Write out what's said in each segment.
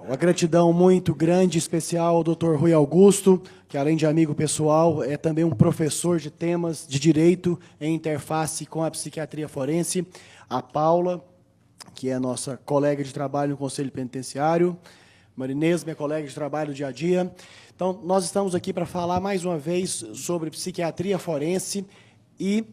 Uma gratidão muito grande, especial ao Dr. Rui Augusto, que além de amigo pessoal, é também um professor de temas de direito em interface com a psiquiatria forense, a Paula, que é nossa colega de trabalho no Conselho Penitenciário, Marinês, minha colega de trabalho do dia a dia. Então, nós estamos aqui para falar mais uma vez sobre psiquiatria forense e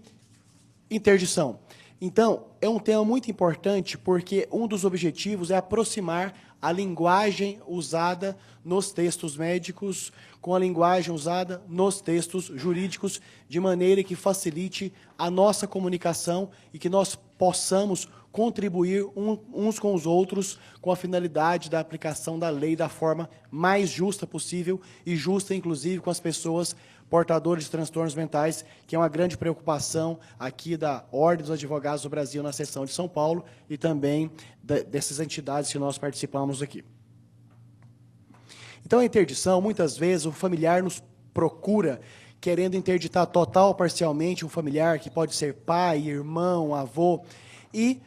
interdição. Então, é um tema muito importante porque um dos objetivos é aproximar a linguagem usada nos textos médicos com a linguagem usada nos textos jurídicos, de maneira que facilite a nossa comunicação e que nós possamos contribuir uns com os outros com a finalidade da aplicação da lei da forma mais justa possível e justa, inclusive, com as pessoas portadores de transtornos mentais, que é uma grande preocupação aqui da Ordem dos Advogados do Brasil na seção de São Paulo e também dessas entidades que nós participamos aqui. Então, a interdição, muitas vezes, o familiar nos procura querendo interditar total ou parcialmente um familiar, que pode ser pai, irmão, avô, e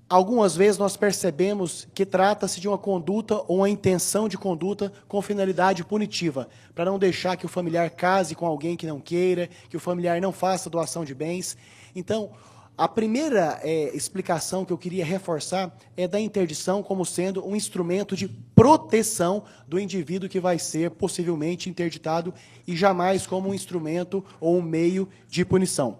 algumas vezes nós percebemos que trata-se de uma conduta ou uma intenção de conduta com finalidade punitiva, para não deixar que o familiar case com alguém que não queira, que o familiar não faça doação de bens. Então, a primeira explicação que eu queria reforçar é da interdição como sendo um instrumento de proteção do indivíduo que vai ser possivelmente interditado e jamais como um instrumento ou um meio de punição.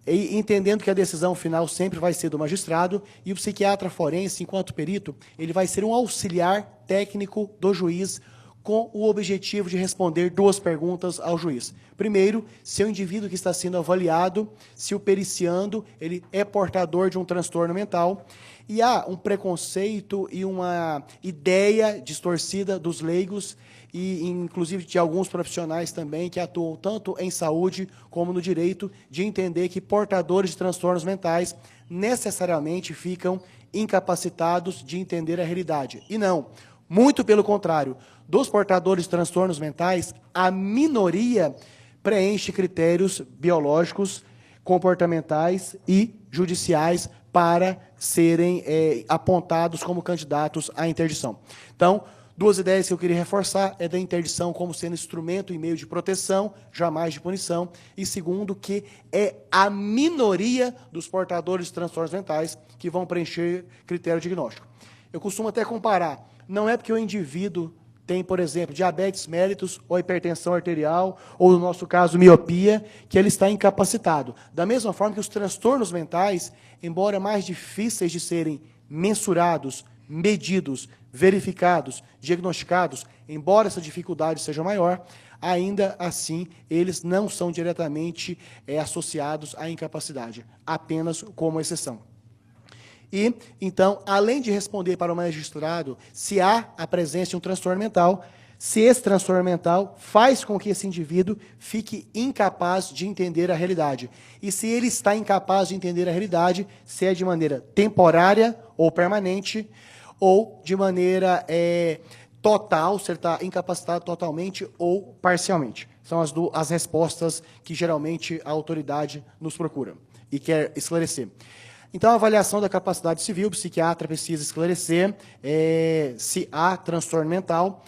E entendendo que a decisão final sempre vai ser do magistrado e o psiquiatra forense, enquanto perito, ele vai ser um auxiliar técnico do juiz com o objetivo de responder duas perguntas ao juiz. Primeiro, se o indivíduo que está sendo avaliado, se o periciando, ele é portador de um transtorno mental, e há um preconceito e uma ideia distorcida dos leigos e, inclusive, de alguns profissionais também que atuam tanto em saúde como no direito, de entender que portadores de transtornos mentais necessariamente ficam incapacitados de entender a realidade. E não, muito pelo contrário, dos portadores de transtornos mentais, a minoria preenche critérios biológicos, comportamentais e judiciais para serem apontados como candidatos à interdição. Então, duas ideias que eu queria reforçar é da interdição como sendo instrumento e meio de proteção, jamais de punição, e segundo, que é a minoria dos portadores de transtornos mentais que vão preencher critério diagnóstico. Eu costumo até comparar, não é porque o indivíduo tem, por exemplo, diabetes mellitus ou hipertensão arterial, ou no nosso caso, miopia, que ele está incapacitado. Da mesma forma que os transtornos mentais, embora mais difíceis de serem mensurados, medidos, verificados, diagnosticados, embora essa dificuldade seja maior, ainda assim, eles não são diretamente associados à incapacidade, apenas como exceção. E, então, além de responder para o magistrado se há a presença de um transtorno mental, se esse transtorno mental faz com que esse indivíduo fique incapaz de entender a realidade. E se ele está incapaz de entender a realidade, se é de maneira temporária ou permanente, ou de maneira total, se ele está incapacitado totalmente ou parcialmente. São as respostas que geralmente a autoridade nos procura e quer esclarecer. Então, a avaliação da capacidade civil, o psiquiatra precisa esclarecer se há transtorno mental.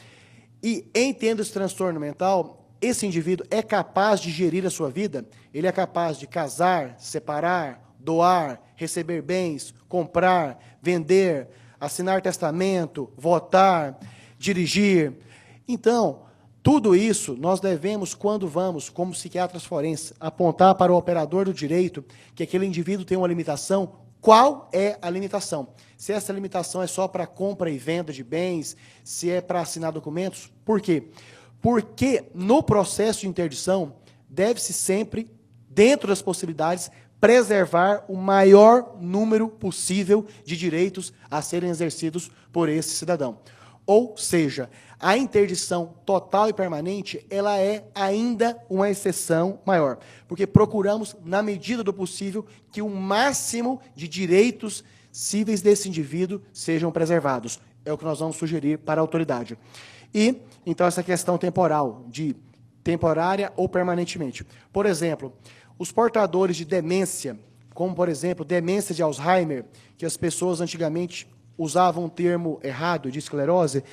E, entendo esse transtorno mental, esse indivíduo é capaz de gerir a sua vida? Ele é capaz de casar, separar, doar, receber bens, comprar, vender, assinar testamento, votar, dirigir. Então, tudo isso nós devemos, quando vamos, como psiquiatras forenses, apontar para o operador do direito que aquele indivíduo tem uma limitação. Qual é a limitação? Se essa limitação é só para compra e venda de bens, se é para assinar documentos, por quê? Porque no processo de interdição, deve-se sempre, dentro das possibilidades, preservar o maior número possível de direitos a serem exercidos por esse cidadão. Ou seja, a interdição total e permanente, ela é ainda uma exceção maior, porque procuramos, na medida do possível, que o máximo de direitos cíveis desse indivíduo sejam preservados. É o que nós vamos sugerir para a autoridade. E, então, essa questão temporal, de temporária ou permanentemente. Por exemplo, os portadores de demência, como, por exemplo, demência de Alzheimer, que as pessoas antigamente usavam um termo errado de esclerose,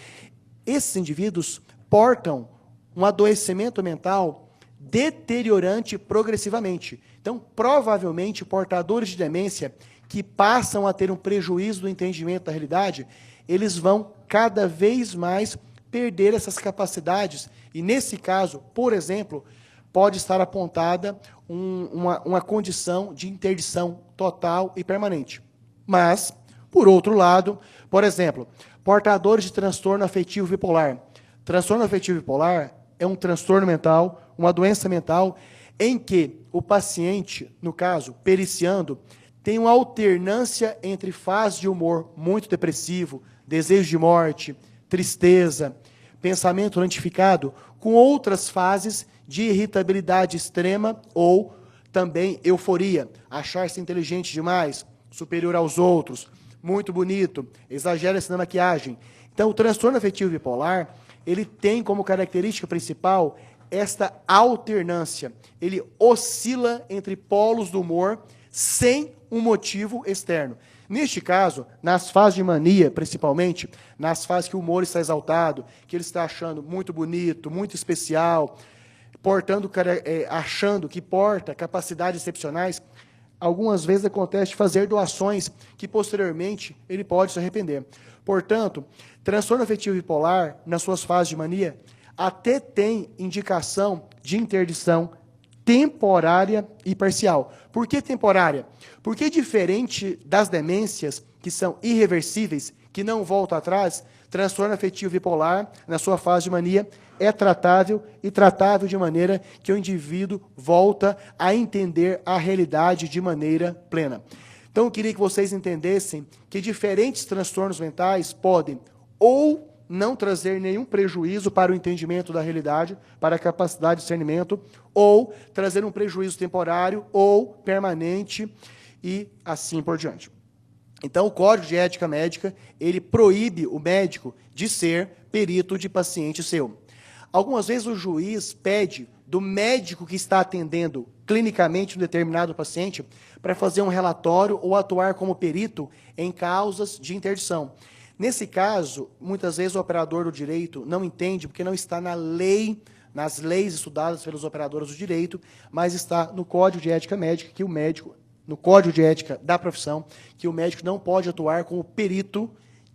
esses indivíduos portam um adoecimento mental deteriorante progressivamente. Então, provavelmente, portadores de demência que passam a ter um prejuízo do entendimento da realidade, eles vão cada vez mais perder essas capacidades. E, nesse caso, por exemplo, pode estar apontada uma condição de interdição total e permanente. Mas, por outro lado, por exemplo, portadores de transtorno afetivo bipolar. Transtorno afetivo bipolar é um transtorno mental, uma doença mental, em que o paciente, no caso, periciando, tem uma alternância entre fases de humor muito depressivo, desejo de morte, tristeza, pensamento lentificado, com outras fases de irritabilidade extrema ou também euforia, achar-se inteligente demais, superior aos outros, muito bonito, exagera-se na maquiagem. Então, o transtorno afetivo bipolar, ele tem como característica principal esta alternância. Ele oscila entre polos do humor sem um motivo externo. Neste caso, nas fases de mania, principalmente, nas fases que o humor está exaltado, que ele está achando muito bonito, muito especial, achando que porta capacidades excepcionais, algumas vezes acontece de fazer doações que, posteriormente, ele pode se arrepender. Portanto, transtorno afetivo bipolar, nas suas fases de mania, até tem indicação de interdição temporária e parcial. Por que temporária? Porque, diferente das demências, que são irreversíveis, que não voltam atrás, transtorno afetivo bipolar, na sua fase de mania, é tratável e tratável de maneira que o indivíduo volta a entender a realidade de maneira plena. Então, eu queria que vocês entendessem que diferentes transtornos mentais podem ou não trazer nenhum prejuízo para o entendimento da realidade, para a capacidade de discernimento, ou trazer um prejuízo temporário ou permanente e assim por diante. Então, o Código de Ética Médica, ele proíbe o médico de ser perito de paciente seu. Algumas vezes o juiz pede do médico que está atendendo clinicamente um determinado paciente para fazer um relatório ou atuar como perito em causas de interdição. Nesse caso, muitas vezes o operador do direito não entende, porque não está na lei, nas leis estudadas pelos operadores do direito, mas está no Código de Ética Médica, que o médico, no Código de Ética da profissão, que o médico não pode atuar como perito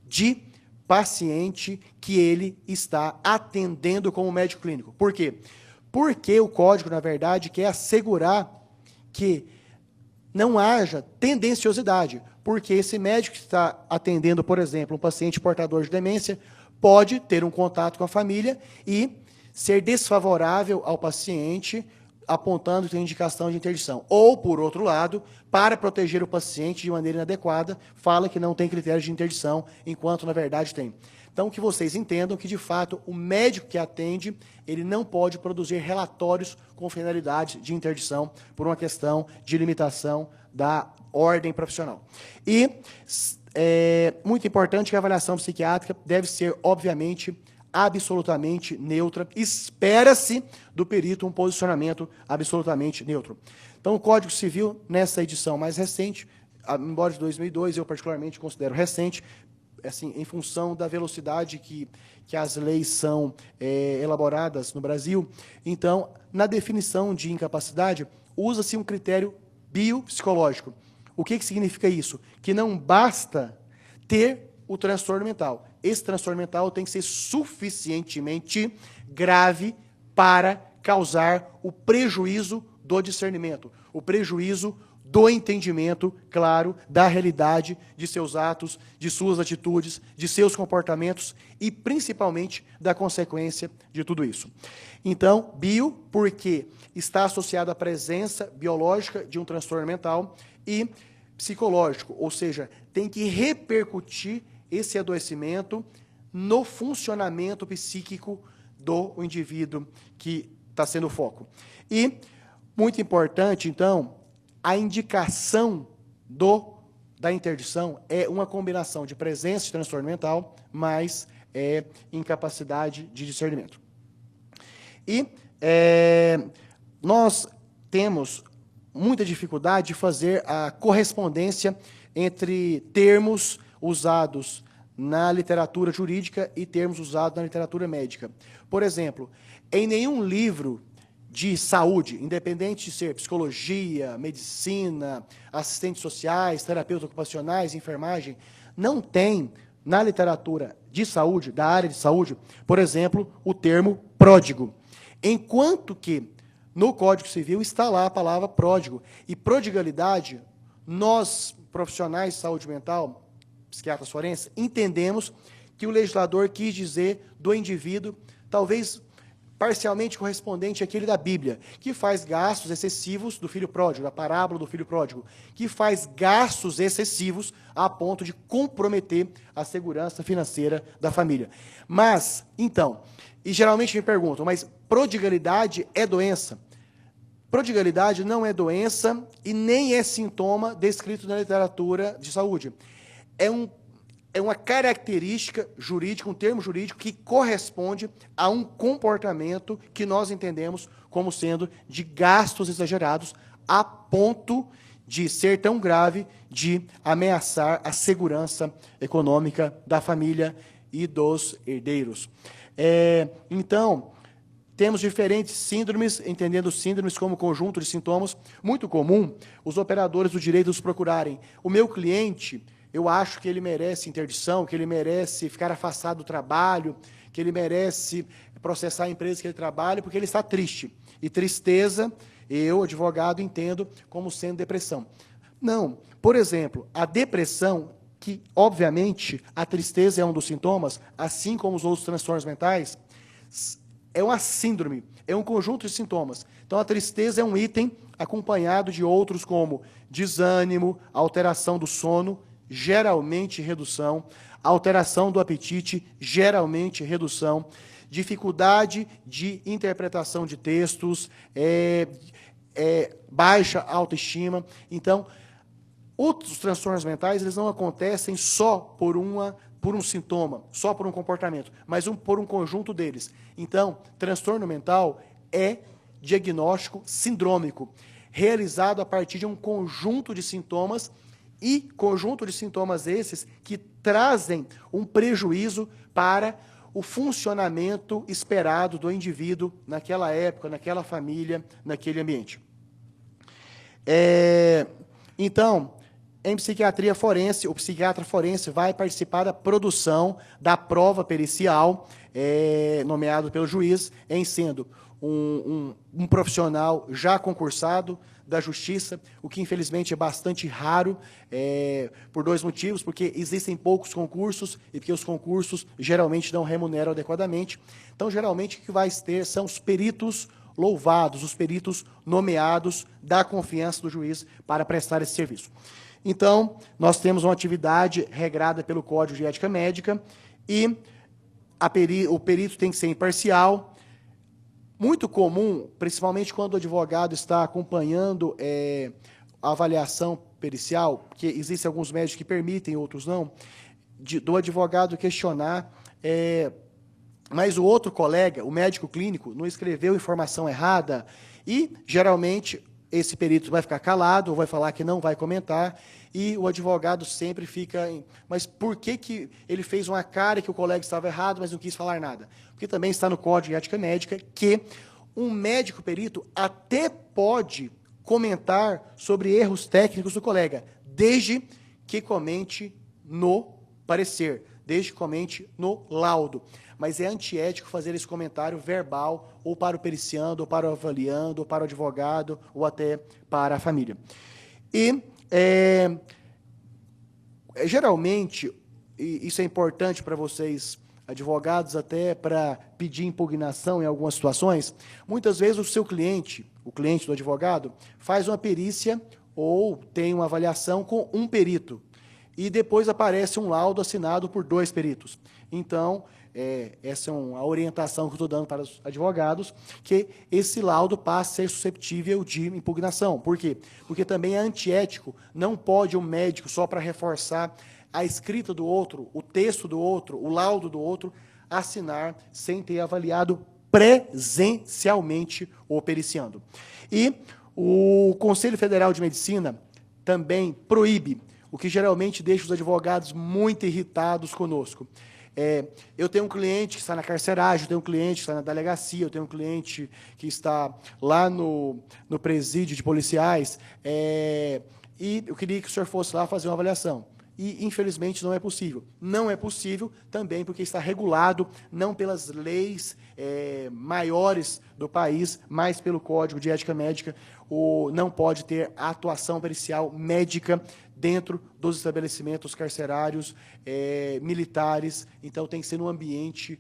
de paciente que ele está atendendo como médico clínico. Por quê? Porque o Código, na verdade, quer assegurar que não haja tendenciosidade, porque esse médico que está atendendo, por exemplo, um paciente portador de demência, pode ter um contato com a família e ser desfavorável ao paciente, apontando que tem indicação de interdição. Ou, por outro lado, para proteger o paciente de maneira inadequada, fala que não tem critérios de interdição, enquanto, na verdade, tem. Então, que vocês entendam que, de fato, o médico que atende, ele não pode produzir relatórios com finalidade de interdição por uma questão de limitação da ordem profissional. E é muito importante que a avaliação psiquiátrica deve ser, obviamente, absolutamente neutra. Espera-se do perito um posicionamento absolutamente neutro. Então, o Código Civil, nessa edição mais recente, embora de 2002, eu particularmente considero recente, assim, em função da velocidade que as leis são elaboradas no Brasil. Então, na definição de incapacidade, usa-se um critério biopsicológico. O que significa isso? Que não basta ter o transtorno mental. Esse transtorno mental tem que ser suficientemente grave para causar o prejuízo do discernimento, o prejuízo do entendimento, claro, da realidade de seus atos, de suas atitudes, de seus comportamentos e, principalmente, da consequência de tudo isso. Então, bio, porque está associado à presença biológica de um transtorno mental, e psicológico, ou seja, tem que repercutir esse adoecimento no funcionamento psíquico do indivíduo que está sendo o foco. E, muito importante, então, a indicação da interdição é uma combinação de presença de transtorno mental mais incapacidade de discernimento. E nós temos muita dificuldade de fazer a correspondência entre termos usados na literatura jurídica e termos usados na literatura médica. Por exemplo, em nenhum livro de saúde, independente de ser psicologia, medicina, assistentes sociais, terapeutas ocupacionais, enfermagem, não tem na literatura de saúde, da área de saúde, por exemplo, o termo pródigo. Enquanto que no Código Civil está lá a palavra pródigo. E prodigalidade, nós, profissionais de saúde mental, psiquiatras forenses, entendemos que o legislador quis dizer do indivíduo, talvez parcialmente correspondente àquele da Bíblia, que faz gastos excessivos do filho pródigo, da parábola do filho pródigo, que faz gastos excessivos a ponto de comprometer a segurança financeira da família. Mas, então, e geralmente me perguntam, mas prodigalidade é doença? Prodigalidade não é doença e nem é sintoma descrito na literatura de saúde. É uma característica jurídica, um termo jurídico que corresponde a um comportamento que nós entendemos como sendo de gastos exagerados a ponto de ser tão grave de ameaçar a segurança econômica da família e dos herdeiros. Então, temos diferentes síndromes, entendendo síndromes como conjunto de sintomas. Muito comum os operadores do direito nos procurarem. O meu cliente, eu acho que ele merece interdição, que ele merece ficar afastado do trabalho, que ele merece processar a empresa que ele trabalha, porque ele está triste. E tristeza, eu, advogado, entendo como sendo depressão. Não. Por exemplo, a depressão, que, obviamente, a tristeza é um dos sintomas, assim como os outros transtornos mentais, é uma síndrome, é um conjunto de sintomas. Então, a tristeza é um item acompanhado de outros como desânimo, alteração do sono, geralmente redução, alteração do apetite, geralmente redução, dificuldade de interpretação de textos, baixa autoestima. Então, outros transtornos mentais, eles não acontecem só por um sintoma, só por um comportamento, mas por um conjunto deles. Então, transtorno mental é diagnóstico sindrômico, realizado a partir de um conjunto de sintomas, e conjunto de sintomas esses que trazem um prejuízo para o funcionamento esperado do indivíduo naquela época, naquela família, naquele ambiente. Então, em psiquiatria forense, o psiquiatra forense vai participar da produção da prova pericial, nomeado pelo juiz, em sendo um profissional já concursado da justiça, o que infelizmente é bastante raro, por dois motivos, porque existem poucos concursos e porque os concursos geralmente não remuneram adequadamente. Então, geralmente, o que vai ter são os peritos louvados, os peritos nomeados da confiança do juiz para prestar esse serviço. Então, nós temos uma atividade regrada pelo Código de Ética Médica e o perito tem que ser imparcial. Muito comum, principalmente quando o advogado está acompanhando a avaliação pericial, porque existem alguns médicos que permitem, outros não, do advogado questionar, mas o outro colega, o médico clínico, não escreveu informação errada e, geralmente, esse perito vai ficar calado ou vai falar que não vai comentar e o advogado sempre fica mas por que ele fez uma cara que o colega estava errado, mas não quis falar nada? Porque também está no Código de Ética Médica que um médico perito até pode comentar sobre erros técnicos do colega, desde que comente no parecer, desde que comente no laudo. Mas é antiético fazer esse comentário verbal, ou para o periciando, ou para o avaliando, ou para o advogado, ou até para a família. E, geralmente, e isso é importante para vocês, advogados, até para pedir impugnação em algumas situações, muitas vezes o seu cliente, o cliente do advogado, faz uma perícia ou tem uma avaliação com um perito, e depois aparece um laudo assinado por 2 peritos. Então, essa é uma orientação que eu estou dando para os advogados, que esse laudo passe a ser susceptível de impugnação. Por quê? Porque também é antiético, não pode um médico, só para reforçar a escrita do outro, o texto do outro, o laudo do outro, assinar sem ter avaliado presencialmente o periciando. E o Conselho Federal de Medicina também proíbe o que geralmente deixa os advogados muito irritados conosco. Eu tenho um cliente que está na carceragem, eu tenho um cliente que está na delegacia, eu tenho um cliente que está lá no presídio de policiais, e eu queria que o senhor fosse lá fazer uma avaliação. E, infelizmente, não é possível. Não é possível também porque está regulado não pelas leis maiores do país, mas pelo Código de Ética Médica. Não pode ter atuação pericial médica dentro dos estabelecimentos carcerários militares. Então, tem que ser num ambiente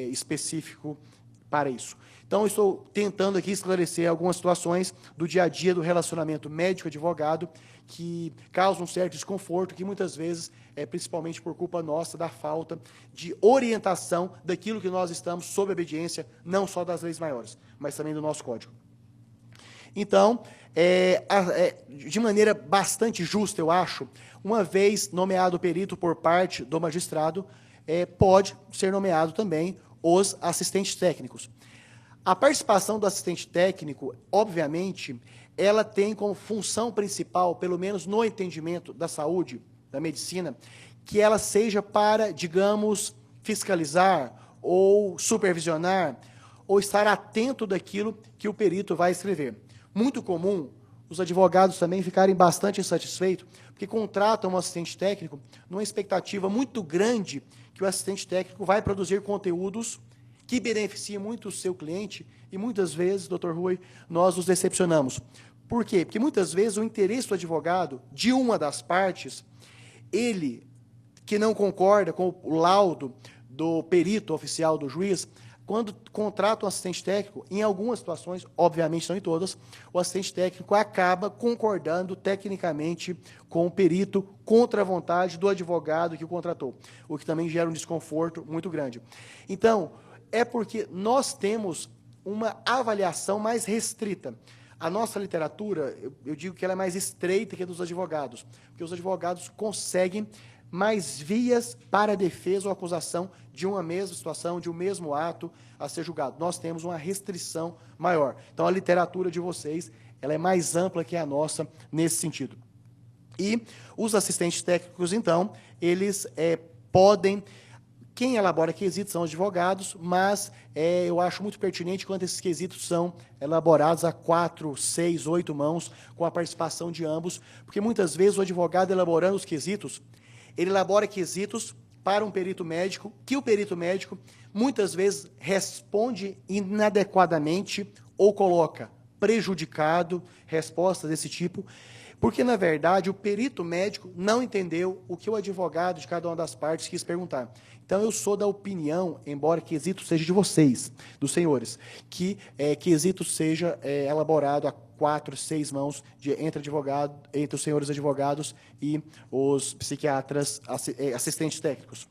específico para isso. Então, eu estou tentando aqui esclarecer algumas situações do dia a dia do relacionamento médico-advogado que causam um certo desconforto, que muitas vezes principalmente por culpa nossa, da falta de orientação daquilo que nós estamos sob obediência, não só das leis maiores, mas também do nosso Código. Então, de maneira bastante justa, eu acho, uma vez nomeado perito por parte do magistrado, pode ser nomeado também os assistentes técnicos. A participação do assistente técnico, obviamente, ela tem como função principal, pelo menos no entendimento da saúde, da medicina, que ela seja para, digamos, fiscalizar ou supervisionar ou estar atento daquilo que o perito vai escrever. Muito comum os advogados também ficarem bastante insatisfeitos, porque contratam um assistente técnico numa expectativa muito grande que o assistente técnico vai produzir conteúdos que beneficiem muito o seu cliente, e muitas vezes, doutor Rui, nós os decepcionamos. Por quê? Porque muitas vezes o interesse do advogado, de uma das partes, ele, que não concorda com o laudo do perito oficial do juiz, quando contrata um assistente técnico, em algumas situações, obviamente não em todas, o assistente técnico acaba concordando tecnicamente com o perito contra a vontade do advogado que o contratou, o que também gera um desconforto muito grande. Então, é porque nós temos uma avaliação mais restrita. A nossa literatura, eu digo que ela é mais estreita que a dos advogados, porque os advogados conseguem mais vias para a defesa ou acusação de uma mesma situação, de um mesmo ato a ser julgado. Nós temos uma restrição maior. Então, a literatura de vocês ela é mais ampla que a nossa nesse sentido. E os assistentes técnicos, então, eles podem... Quem elabora quesitos são os advogados, mas eu acho muito pertinente quando esses quesitos são elaborados a 4, 6, 8 mãos, com a participação de ambos, porque muitas vezes o advogado elaborando os quesitos, ele elabora quesitos para um perito médico, que o perito médico muitas vezes responde inadequadamente ou coloca prejudicado, respostas desse tipo, porque, na verdade, o perito médico não entendeu o que o advogado de cada uma das partes quis perguntar. Então, eu sou da opinião, embora quesito seja de vocês, dos senhores, que quesito seja elaborado a 4, 6 mãos entre os senhores advogados e os psiquiatras assistentes técnicos.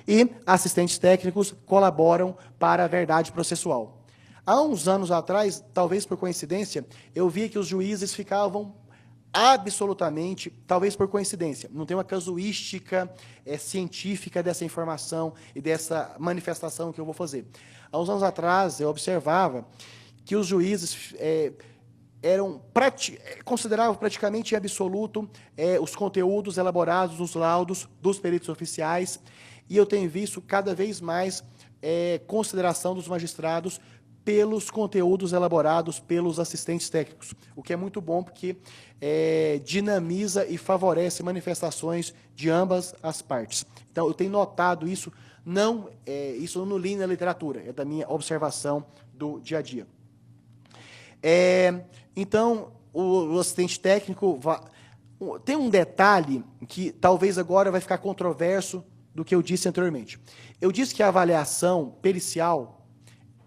E assistentes técnicos colaboram para a verdade processual. Há uns anos atrás, talvez por coincidência, eu vi que os juízes ficavam absolutamente, talvez por coincidência, não tem uma casuística científica dessa informação e dessa manifestação que eu vou fazer. Há uns anos atrás, eu observava que os juízes consideravam praticamente em absoluto os conteúdos elaborados nos laudos dos peritos oficiais, e eu tenho visto cada vez mais consideração dos magistrados pelos conteúdos elaborados pelos assistentes técnicos, o que é muito bom porque dinamiza e favorece manifestações de ambas as partes. Então, eu tenho notado isso, isso eu não li na literatura, é da minha observação do dia a dia. Então, o assistente técnico... Tem um detalhe que talvez agora vai ficar controverso do que eu disse anteriormente. Eu disse que a avaliação pericial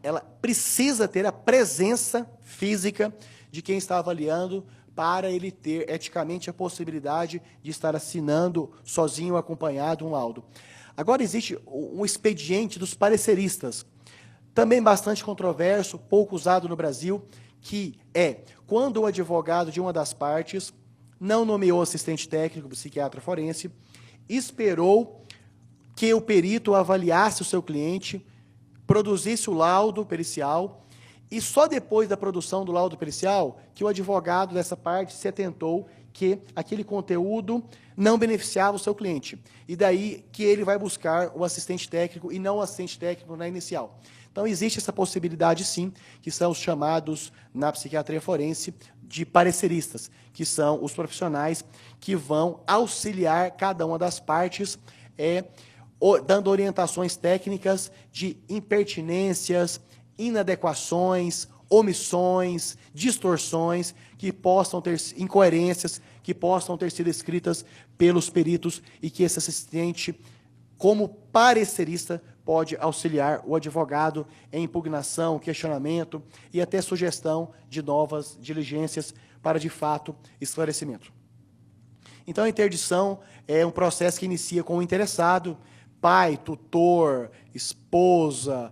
ela precisa ter a presença física de quem está avaliando para ele ter eticamente a possibilidade de estar assinando sozinho ou acompanhado um laudo. Agora existe um expediente dos pareceristas, também bastante controverso, pouco usado no Brasil, que quando o advogado de uma das partes não nomeou assistente técnico, psiquiatra forense, esperou que o perito avaliasse o seu cliente, produzisse o laudo pericial E só depois da produção do laudo pericial que o advogado dessa parte se atentou que aquele conteúdo não beneficiava o seu cliente. E daí que ele vai buscar o assistente técnico e não o assistente técnico na inicial. Então, existe essa possibilidade, sim, que são os chamados, na psiquiatria forense, de pareceristas, que são os profissionais que vão auxiliar cada uma das partes, dando orientações técnicas de impertinências, inadequações, omissões, distorções, que possam ter incoerências, que possam ter sido escritas pelos peritos e que esse assistente, como parecerista, pode auxiliar o advogado em impugnação, questionamento e até sugestão de novas diligências para, de fato, esclarecimento. Então, a interdição é um processo que inicia com o interessado, pai, tutor, esposa,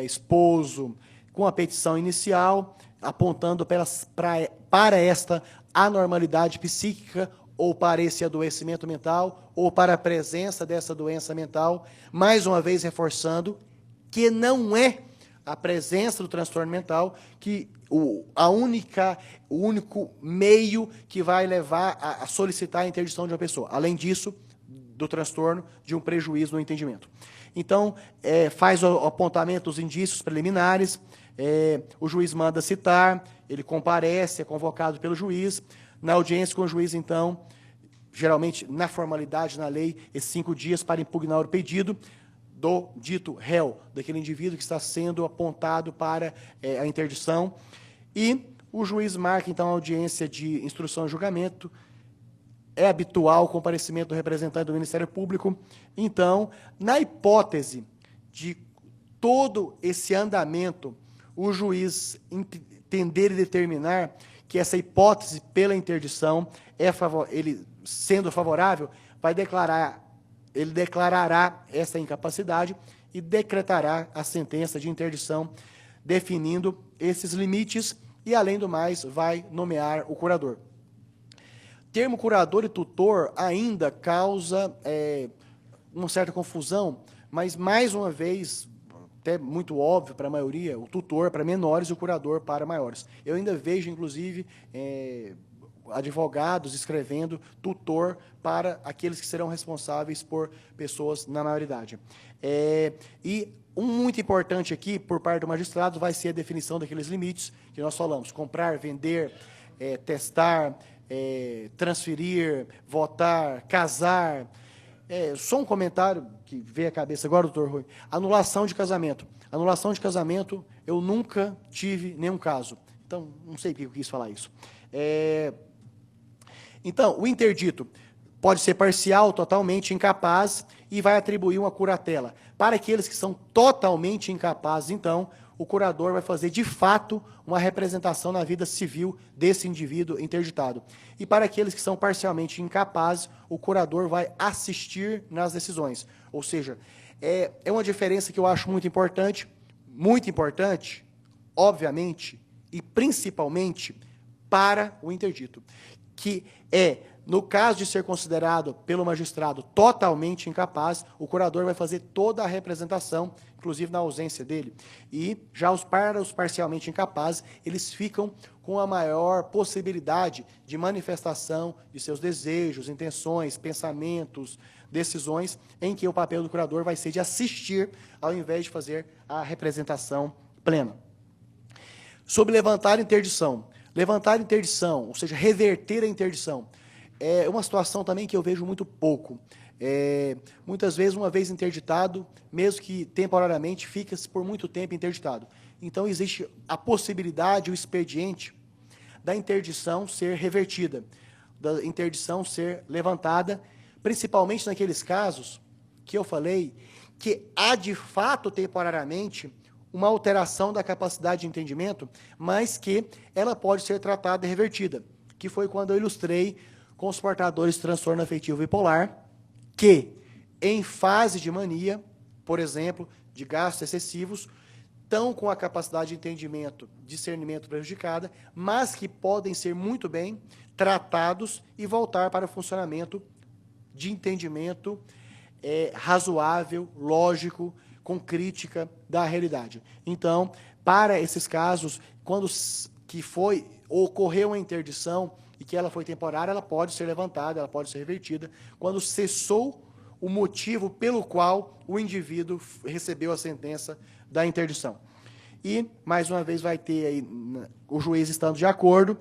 esposo, com a petição inicial, apontando para esta anormalidade psíquica ou para esse adoecimento mental, ou para a presença dessa doença mental, mais uma vez reforçando que não é a presença do transtorno mental que o único meio que vai levar a solicitar a interdição de uma pessoa. Além disso, do transtorno, de um prejuízo no entendimento. Então, faz o apontamento dos indícios preliminares, o juiz manda citar, ele comparece, é convocado pelo juiz. Na audiência com o juiz, então, geralmente, na formalidade, na lei, esses 5 dias para impugnar o pedido do dito réu, daquele indivíduo que está sendo apontado para a interdição. E o juiz marca, então, a audiência de instrução e julgamento. É habitual o comparecimento do representante do Ministério Público. Então, na hipótese de todo esse andamento, o juiz entender e determinar que essa hipótese pela interdição ele sendo favorável, ele declarará essa incapacidade e decretará a sentença de interdição, definindo esses limites e, além do mais, vai nomear o curador. Termo curador e tutor ainda causa uma certa confusão, mas, mais uma vez, até muito óbvio para a maioria, o tutor para menores e o curador para maiores. Eu ainda vejo, inclusive, advogados escrevendo tutor para aqueles que serão responsáveis por pessoas na maioridade. E muito importante aqui, por parte do magistrado, vai ser a definição daqueles limites que nós falamos: comprar, vender, testar, transferir, votar, casar. Só um comentário que veio à cabeça agora, doutor Rui. Anulação de casamento. Anulação de casamento, eu nunca tive nenhum caso. Então, não sei por que eu quis falar isso. Então, o interdito pode ser parcial, totalmente incapaz, e vai atribuir uma curatela. Para aqueles que são totalmente incapazes, então, o curador vai fazer, de fato, uma representação na vida civil desse indivíduo interditado. E para aqueles que são parcialmente incapazes, o curador vai assistir nas decisões. Ou seja, é uma diferença que eu acho muito importante, obviamente, e principalmente para o interdito, que no caso de ser considerado pelo magistrado totalmente incapaz, o curador vai fazer toda a representação, inclusive na ausência dele. E já para os parcialmente incapazes, eles ficam com a maior possibilidade de manifestação de seus desejos, intenções, pensamentos, decisões, em que o papel do curador vai ser de assistir, ao invés de fazer a representação plena. Sobre levantar interdição. Levantar interdição, ou seja, reverter a interdição, é uma situação também que eu vejo muito pouco. Muitas vezes, uma vez interditado, mesmo que temporariamente, fica-se por muito tempo interditado. Então, existe a possibilidade, o expediente da interdição ser revertida, da interdição ser levantada, principalmente naqueles casos que eu falei, que há, de fato, temporariamente, uma alteração da capacidade de entendimento, mas que ela pode ser tratada e revertida, que foi quando eu ilustrei com os portadores de transtorno afetivo bipolar, que, em fase de mania, por exemplo, de gastos excessivos, estão com a capacidade de entendimento, discernimento prejudicada, mas que podem ser muito bem tratados e voltar para o funcionamento de entendimento razoável, lógico, com crítica da realidade. Então, para esses casos, quando ocorreu uma interdição e que ela foi temporária, ela pode ser levantada, ela pode ser revertida, quando cessou o motivo pelo qual o indivíduo recebeu a sentença da interdição. E, mais uma vez, vai ter aí, o juiz estando de acordo,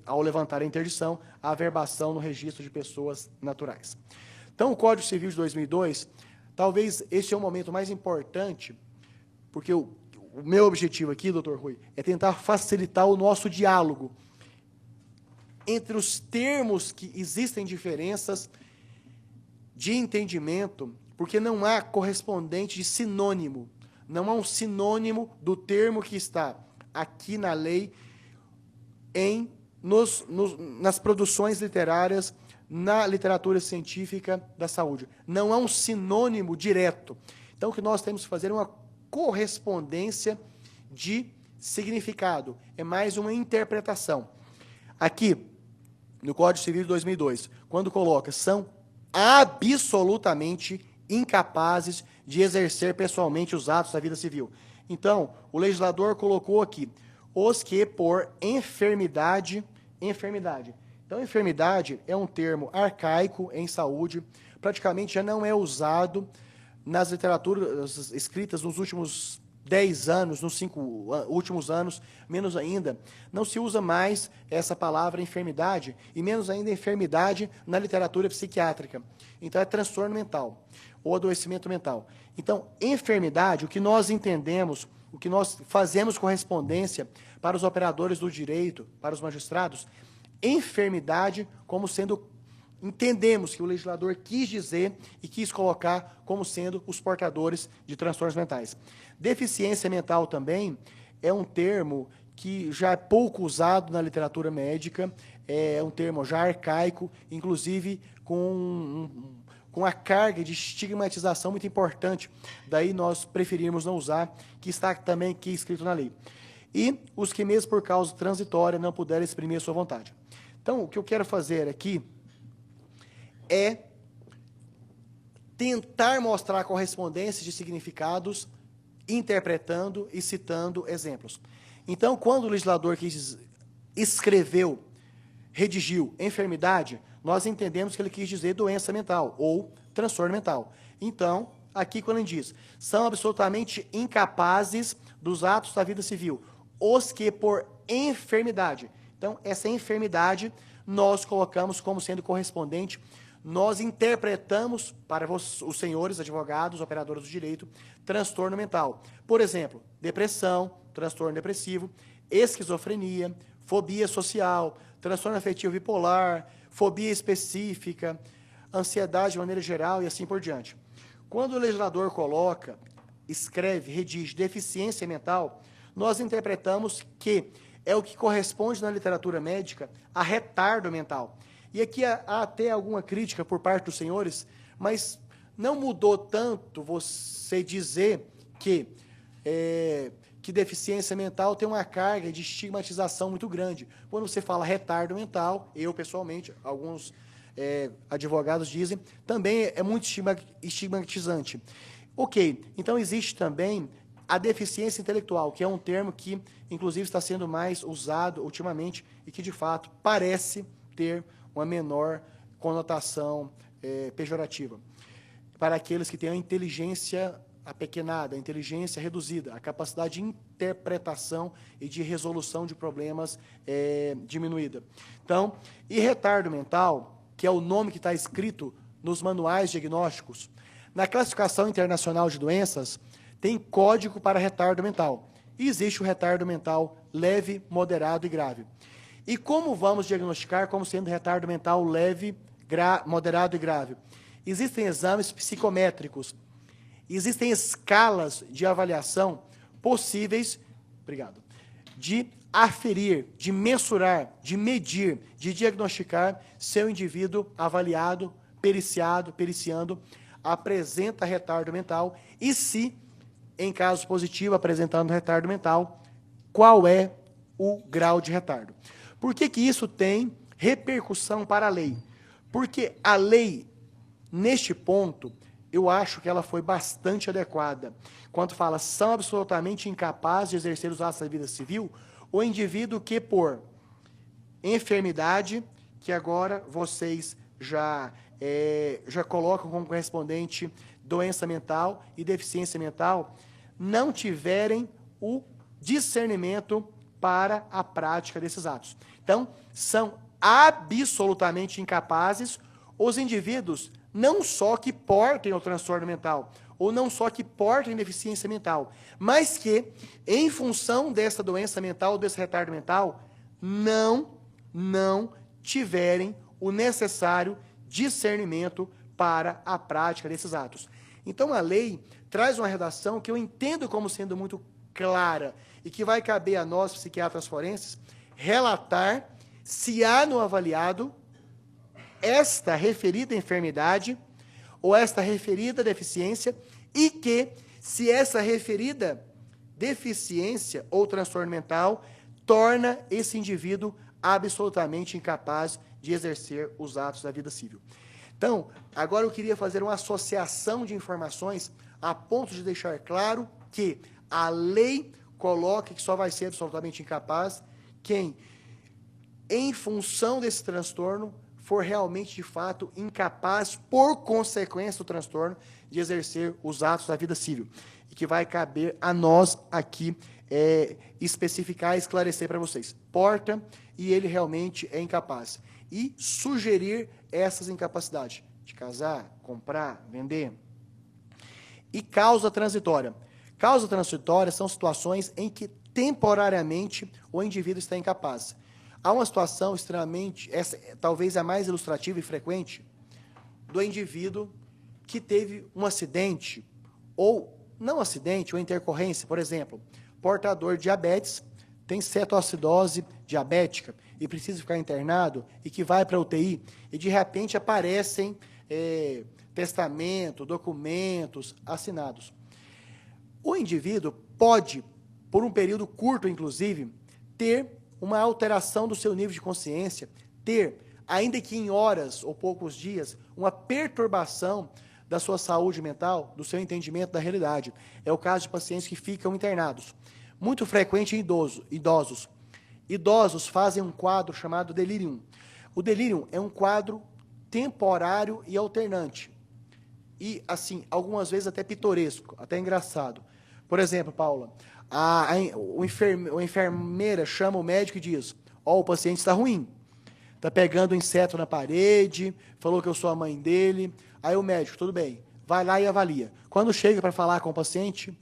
ao levantar a interdição, a averbação no registro de pessoas naturais. Então, o Código Civil de 2002, talvez esse é o momento mais importante, porque o meu objetivo aqui, doutor Rui, é tentar facilitar o nosso diálogo entre os termos que existem diferenças de entendimento, porque não há correspondente de sinônimo. Não há um sinônimo do termo que está aqui na lei, nas produções literárias, na literatura científica da saúde. Não há um sinônimo direto. Então, o que nós temos que fazer é uma correspondência de significado. É mais uma interpretação. Aqui, no Código Civil de 2002, quando coloca, são absolutamente incapazes de exercer pessoalmente os atos da vida civil. Então, o legislador colocou aqui, os que por enfermidade. Então, enfermidade é um termo arcaico em saúde, praticamente já não é usado nas literaturas escritas nos últimos 10 anos, nos 5 últimos anos, menos ainda, não se usa mais essa palavra enfermidade, e menos ainda enfermidade na literatura psiquiátrica. Então, é transtorno mental, ou adoecimento mental. Então, enfermidade, o que nós entendemos, o que nós fazemos correspondência para os operadores do direito, para os magistrados, enfermidade como sendo, entendemos que o legislador quis dizer e quis colocar como sendo os portadores de transtornos mentais. Deficiência mental também é um termo que já é pouco usado na literatura médica, é um termo já arcaico, inclusive com a carga de estigmatização muito importante. Daí nós preferimos não usar, que está também aqui escrito na lei. E os que mesmo por causa transitória não puderem exprimir a sua vontade. Então, o que eu quero fazer aqui é tentar mostrar correspondência de significados, interpretando e citando exemplos. Então, quando o legislador redigiu enfermidade, nós entendemos que ele quis dizer doença mental ou transtorno mental. Então, aqui quando ele diz, são absolutamente incapazes dos atos da vida civil, os que por enfermidade. Então, essa enfermidade nós colocamos como sendo correspondente, nós interpretamos para os senhores advogados, operadores do direito, transtorno mental. Por exemplo, depressão, transtorno depressivo, esquizofrenia, fobia social, transtorno afetivo bipolar, fobia específica, ansiedade de maneira geral e assim por diante. Quando o legislador coloca, escreve, redige deficiência mental, nós interpretamos que é o que corresponde na literatura médica a retardo mental. E aqui há até alguma crítica por parte dos senhores, mas não mudou tanto você dizer que deficiência mental tem uma carga de estigmatização muito grande. Quando você fala retardo mental, eu pessoalmente, alguns advogados dizem, também é muito estigmatizante. Ok, então existe também a deficiência intelectual, que é um termo que, inclusive, está sendo mais usado ultimamente e que, de fato, parece ter uma menor conotação pejorativa. Para aqueles que têm a inteligência apequenada, a inteligência reduzida, a capacidade de interpretação e de resolução de problemas diminuída. Então, e retardo mental, que é o nome que está escrito nos manuais diagnósticos, na classificação internacional de doenças, tem código para retardo mental. E existe o retardo mental leve, moderado e grave. E como vamos diagnosticar como sendo retardo mental leve, moderado e grave? Existem exames psicométricos, existem escalas de avaliação possíveis, de aferir, de mensurar, de medir, de diagnosticar se o indivíduo avaliado, periciando, apresenta retardo mental e se, em caso positivo, apresentando retardo mental, qual é o grau de retardo. Por que isso tem repercussão para a lei? Porque a lei, neste ponto, eu acho que ela foi bastante adequada. Quando fala, são absolutamente incapazes de exercer os atos da vida civil, o indivíduo que por enfermidade, que agora vocês já colocam como correspondente doença mental e deficiência mental, não tiverem o discernimento para a prática desses atos. Então, são absolutamente incapazes os indivíduos não só que portem o transtorno mental, ou não só que portem deficiência mental, mas que, em função dessa doença mental, desse retardo mental, não tiverem o necessário discernimento para a prática desses atos. Então, a lei traz uma redação que eu entendo como sendo muito clara e que vai caber a nós, psiquiatras forenses, relatar se há no avaliado esta referida enfermidade ou esta referida deficiência e que, se essa referida deficiência ou transtorno mental torna esse indivíduo absolutamente incapaz de exercer os atos da vida civil. Então, agora eu queria fazer uma associação de informações a ponto de deixar claro que a lei coloca que só vai ser absolutamente incapaz quem, em função desse transtorno, for realmente, de fato, incapaz, por consequência do transtorno, de exercer os atos da vida civil. E que vai caber a nós aqui especificar e esclarecer para vocês. Porta, e ele realmente é incapaz. E sugerir essas incapacidades de casar, comprar, vender. E causa transitória. Causa transitória são situações em que temporariamente o indivíduo está incapaz. Há uma situação extremamente, essa talvez a mais ilustrativa e frequente, do indivíduo que teve um acidente, ou não acidente, ou intercorrência, por exemplo, portador de diabetes, tem cetoacidose diabética e precisa ficar internado e que vai para a UTI e de repente aparecem testamento, documentos assinados. O indivíduo pode, por um período curto inclusive, ter uma alteração do seu nível de consciência, ter, ainda que em horas ou poucos dias, uma perturbação da sua saúde mental, do seu entendimento da realidade. É o caso de pacientes que ficam internados. Muito frequente em idosos. Idosos fazem um quadro chamado delirium. O delirium é um quadro temporário e alternante. E, assim, algumas vezes até pitoresco, até engraçado. Por exemplo, Paula, a enfermeira chama o médico e diz, o paciente está ruim, está pegando inseto na parede, falou que eu sou a mãe dele. Aí o médico, tudo bem, vai lá e avalia. Quando chega para falar com o paciente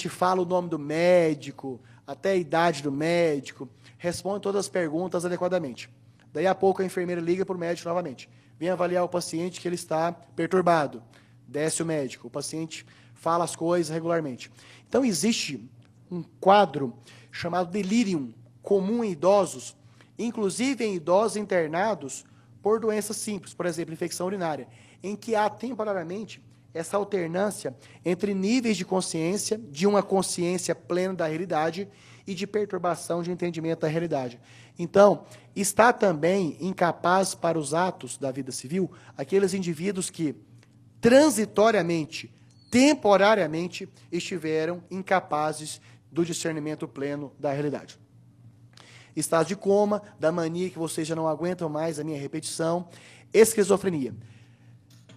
fala o nome do médico, até a idade do médico, responde todas as perguntas adequadamente. Daí a pouco a enfermeira liga para o médico novamente. Vem avaliar o paciente que ele está perturbado. Desce o médico, o paciente fala as coisas regularmente. Então, existe um quadro chamado delirium, comum em idosos, inclusive em idosos internados por doenças simples, por exemplo, infecção urinária, em que há temporariamente essa alternância entre níveis de consciência, de uma consciência plena da realidade e de perturbação de entendimento da realidade. Então, está também incapaz para os atos da vida civil aqueles indivíduos que transitoriamente, temporariamente, estiveram incapazes do discernimento pleno da realidade. Estado de coma, da mania que vocês já não aguentam mais a minha repetição, esquizofrenia.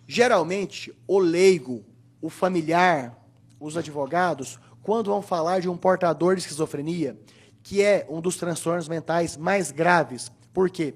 Geralmente, o leigo, o familiar, os advogados, quando vão falar de um portador de esquizofrenia, que é um dos transtornos mentais mais graves. Por quê?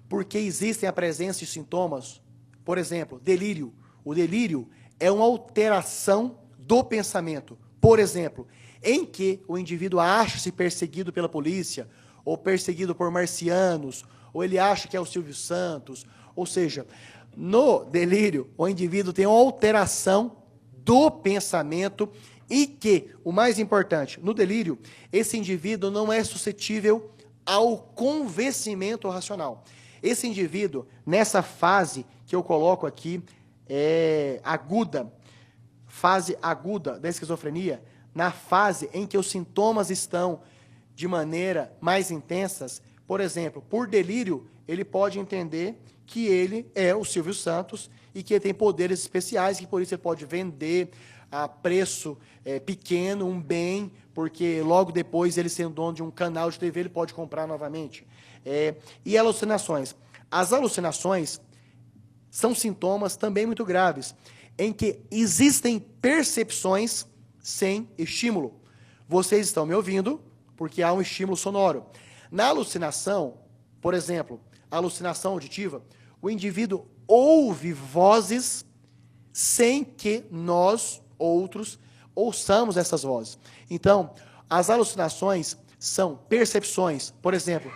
Porque existem a presença de sintomas, por exemplo, delírio. O delírio é uma alteração do pensamento. Por exemplo, em que o indivíduo acha-se perseguido pela polícia, ou perseguido por marcianos, ou ele acha que é o Silvio Santos. Ou seja, no delírio, o indivíduo tem uma alteração do pensamento e que, o mais importante, no delírio, esse indivíduo não é suscetível ao convencimento racional. Esse indivíduo, nessa fase que eu coloco aqui, fase aguda da esquizofrenia, na fase em que os sintomas estão de maneira mais intensas, por exemplo, por delírio, ele pode entender que ele é o Silvio Santos e que ele tem poderes especiais, que por isso ele pode vender a preço pequeno um bem, porque logo depois, ele sendo dono de um canal de TV, ele pode comprar novamente. E alucinações. As alucinações são sintomas também muito graves, em que existem percepções sem estímulo. Vocês estão me ouvindo porque há um estímulo sonoro. Na alucinação, por exemplo, a alucinação auditiva, o indivíduo ouve vozes sem que nós, outros, ouçamos essas vozes. Então, as alucinações são percepções, por exemplo,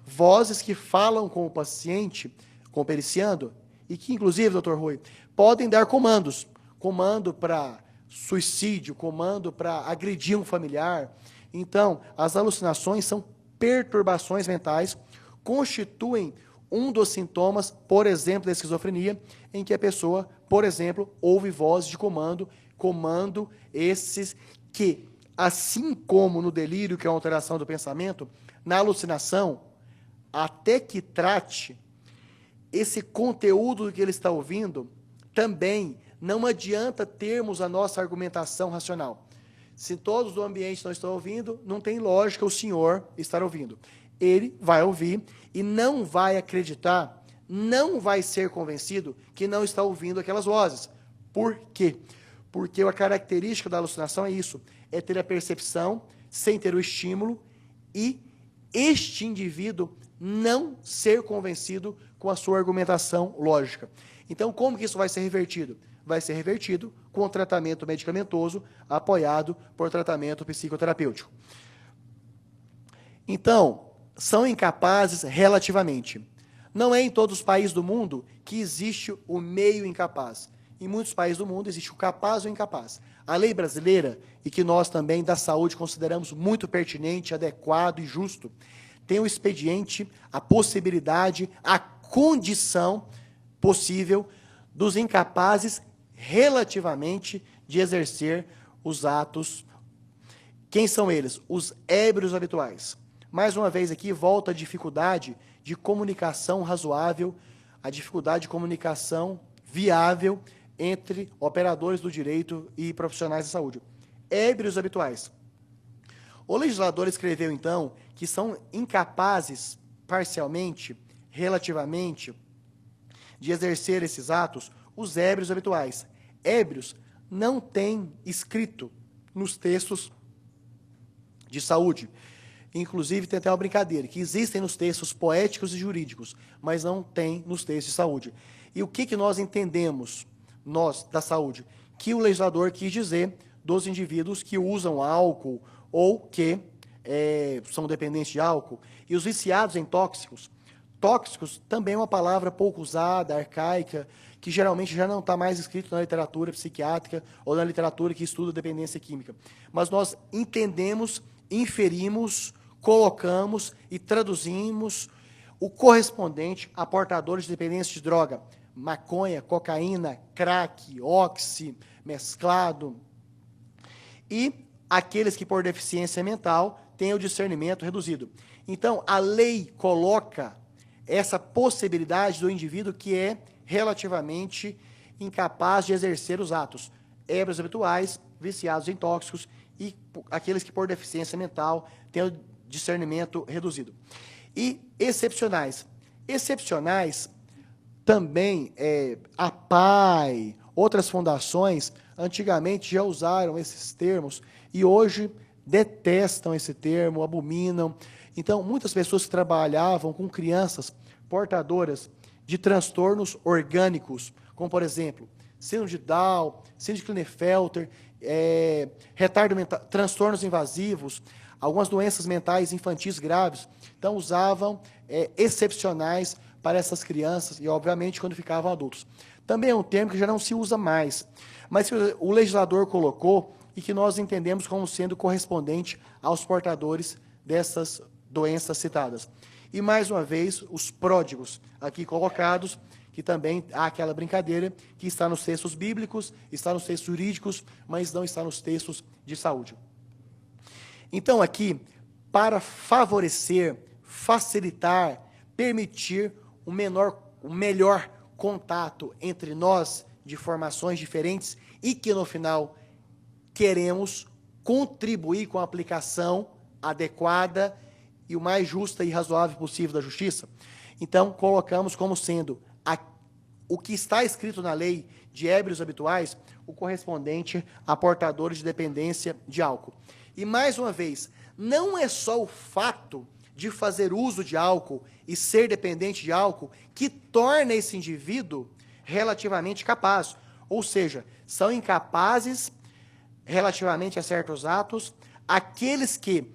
vozes que falam com o paciente, com o periciando, e que, inclusive, doutor Rui, podem dar comandos. Comando para suicídio, comando para agredir um familiar. Então, as alucinações são perturbações mentais, constituem um dos sintomas, por exemplo, da esquizofrenia, em que a pessoa, por exemplo, ouve vozes de comando esses que, assim como no delírio, que é uma alteração do pensamento, na alucinação, até que trate esse conteúdo que ele está ouvindo, também não adianta termos a nossa argumentação racional. Se todos do ambiente não estão ouvindo, não tem lógica o senhor estar ouvindo. Ele vai ouvir e não vai acreditar, não vai ser convencido que não está ouvindo aquelas vozes. Por quê? Porque a característica da alucinação é isso, é ter a percepção sem ter o estímulo e este indivíduo não ser convencido com a sua argumentação lógica. Então, como que isso vai ser revertido? Vai ser revertido com tratamento medicamentoso apoiado por tratamento psicoterapêutico. Então, são incapazes relativamente. Não é em todos os países do mundo que existe o meio incapaz. Em muitos países do mundo existe o capaz ou incapaz. A lei brasileira, e que nós também da saúde consideramos muito pertinente, adequado e justo, tem o expediente, a possibilidade, a condição possível dos incapazes relativamente de exercer os atos. Quem são eles? Os ébrios habituais. Mais uma vez aqui, volta a dificuldade de comunicação razoável, a dificuldade de comunicação viável entre operadores do direito e profissionais da saúde. Ébrios habituais. O legislador escreveu, então, que são incapazes, parcialmente, relativamente, de exercer esses atos, os ébrios habituais. Ébrios não tem escrito nos textos de saúde. Inclusive, tem até uma brincadeira, que existem nos textos poéticos e jurídicos, mas não tem nos textos de saúde. E o que nós entendemos, nós, da saúde? Que o legislador quis dizer dos indivíduos que usam álcool ou que são dependentes de álcool. E os viciados em tóxicos. Tóxicos também é uma palavra pouco usada, arcaica, que geralmente já não está mais escrito na literatura psiquiátrica ou na literatura que estuda dependência química. Mas nós entendemos, inferimos, colocamos e traduzimos o correspondente a portadores de dependência de droga. Maconha, cocaína, crack, oxi, mesclado. E aqueles que, por deficiência mental, têm o discernimento reduzido. Então, a lei coloca essa possibilidade do indivíduo que é relativamente incapaz de exercer os atos. Ébrios habituais, viciados em tóxicos e aqueles que, por deficiência mental, têm o discernimento reduzido. E excepcionais. Excepcionais também, a PAI, outras fundações, antigamente já usaram esses termos e hoje detestam esse termo, abominam. Então, muitas pessoas que trabalhavam com crianças portadoras de transtornos orgânicos, como, por exemplo, síndrome de Down, síndrome de Klinefelter, retardo mental, transtornos invasivos, algumas doenças mentais infantis graves, então usavam excepcionais para essas crianças e, obviamente, quando ficavam adultos. Também é um termo que já não se usa mais, mas que o legislador colocou e que nós entendemos como sendo correspondente aos portadores dessas doenças citadas. E, mais uma vez, os pródigos aqui colocados, que também há aquela brincadeira que está nos textos bíblicos, está nos textos jurídicos, mas não está nos textos de saúde. Então, aqui, para favorecer, facilitar, permitir um melhor contato entre nós de formações diferentes e que, no final, queremos contribuir com a aplicação adequada e o mais justa e razoável possível da justiça. Então, colocamos como sendo o que está escrito na lei de ébrios habituais, o correspondente a portadores de dependência de álcool. E, mais uma vez, não é só o fato de fazer uso de álcool e ser dependente de álcool que torna esse indivíduo relativamente capaz. Ou seja, são incapazes relativamente a certos atos aqueles que,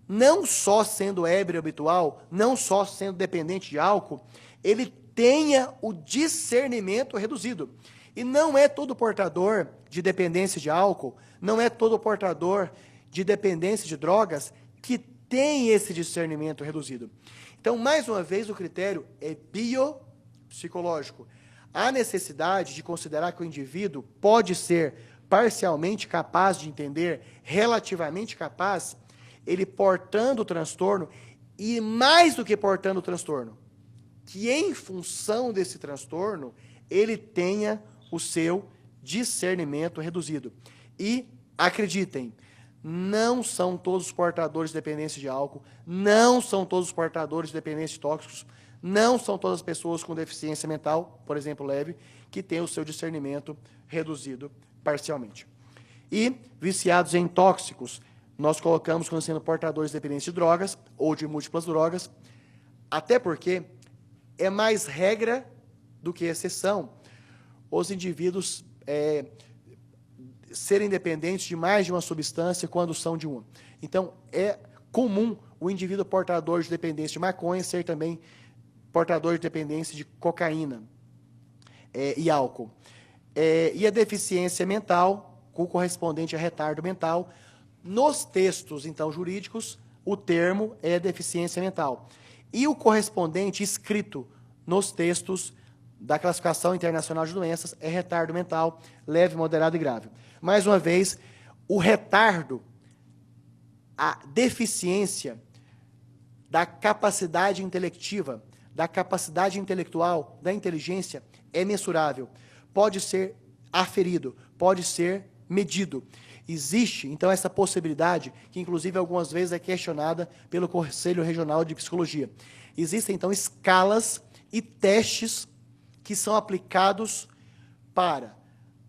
não só sendo ébrio habitual, não só sendo dependente de álcool, ele tenha o discernimento reduzido. E não é todo portador de dependência de álcool, não é todo portador de dependência de drogas que tem esse discernimento reduzido. Então, mais uma vez, o critério é biopsicológico. Há necessidade de considerar que o indivíduo pode ser parcialmente capaz de entender, relativamente capaz, ele portando o transtorno, e mais do que portando o transtorno, que em função desse transtorno, ele tenha o seu discernimento reduzido. E, acreditem, não são todos os portadores de dependência de álcool, não são todos os portadores de dependência de tóxicos, não são todas as pessoas com deficiência mental, por exemplo, leve, que têm o seu discernimento reduzido parcialmente. E viciados em tóxicos, nós colocamos como sendo portadores de dependência de drogas ou de múltiplas drogas, até porque é mais regra do que exceção os indivíduos serem dependentes de mais de uma substância quando são de uma. Então, é comum o indivíduo portador de dependência de maconha ser também portador de dependência de cocaína e álcool. E a deficiência mental, com correspondente a retardo mental, nos textos, então, jurídicos, o termo é deficiência mental. E o correspondente escrito nos textos da Classificação Internacional de Doenças é retardo mental, leve, moderado e grave. Mais uma vez, o retardo, a deficiência da capacidade intelectiva, da capacidade intelectual, da inteligência, é mensurável. Pode ser aferido, pode ser medido. Existe, então, essa possibilidade, que inclusive algumas vezes é questionada pelo Conselho Regional de Psicologia. Existem, então, escalas e testes que são aplicados para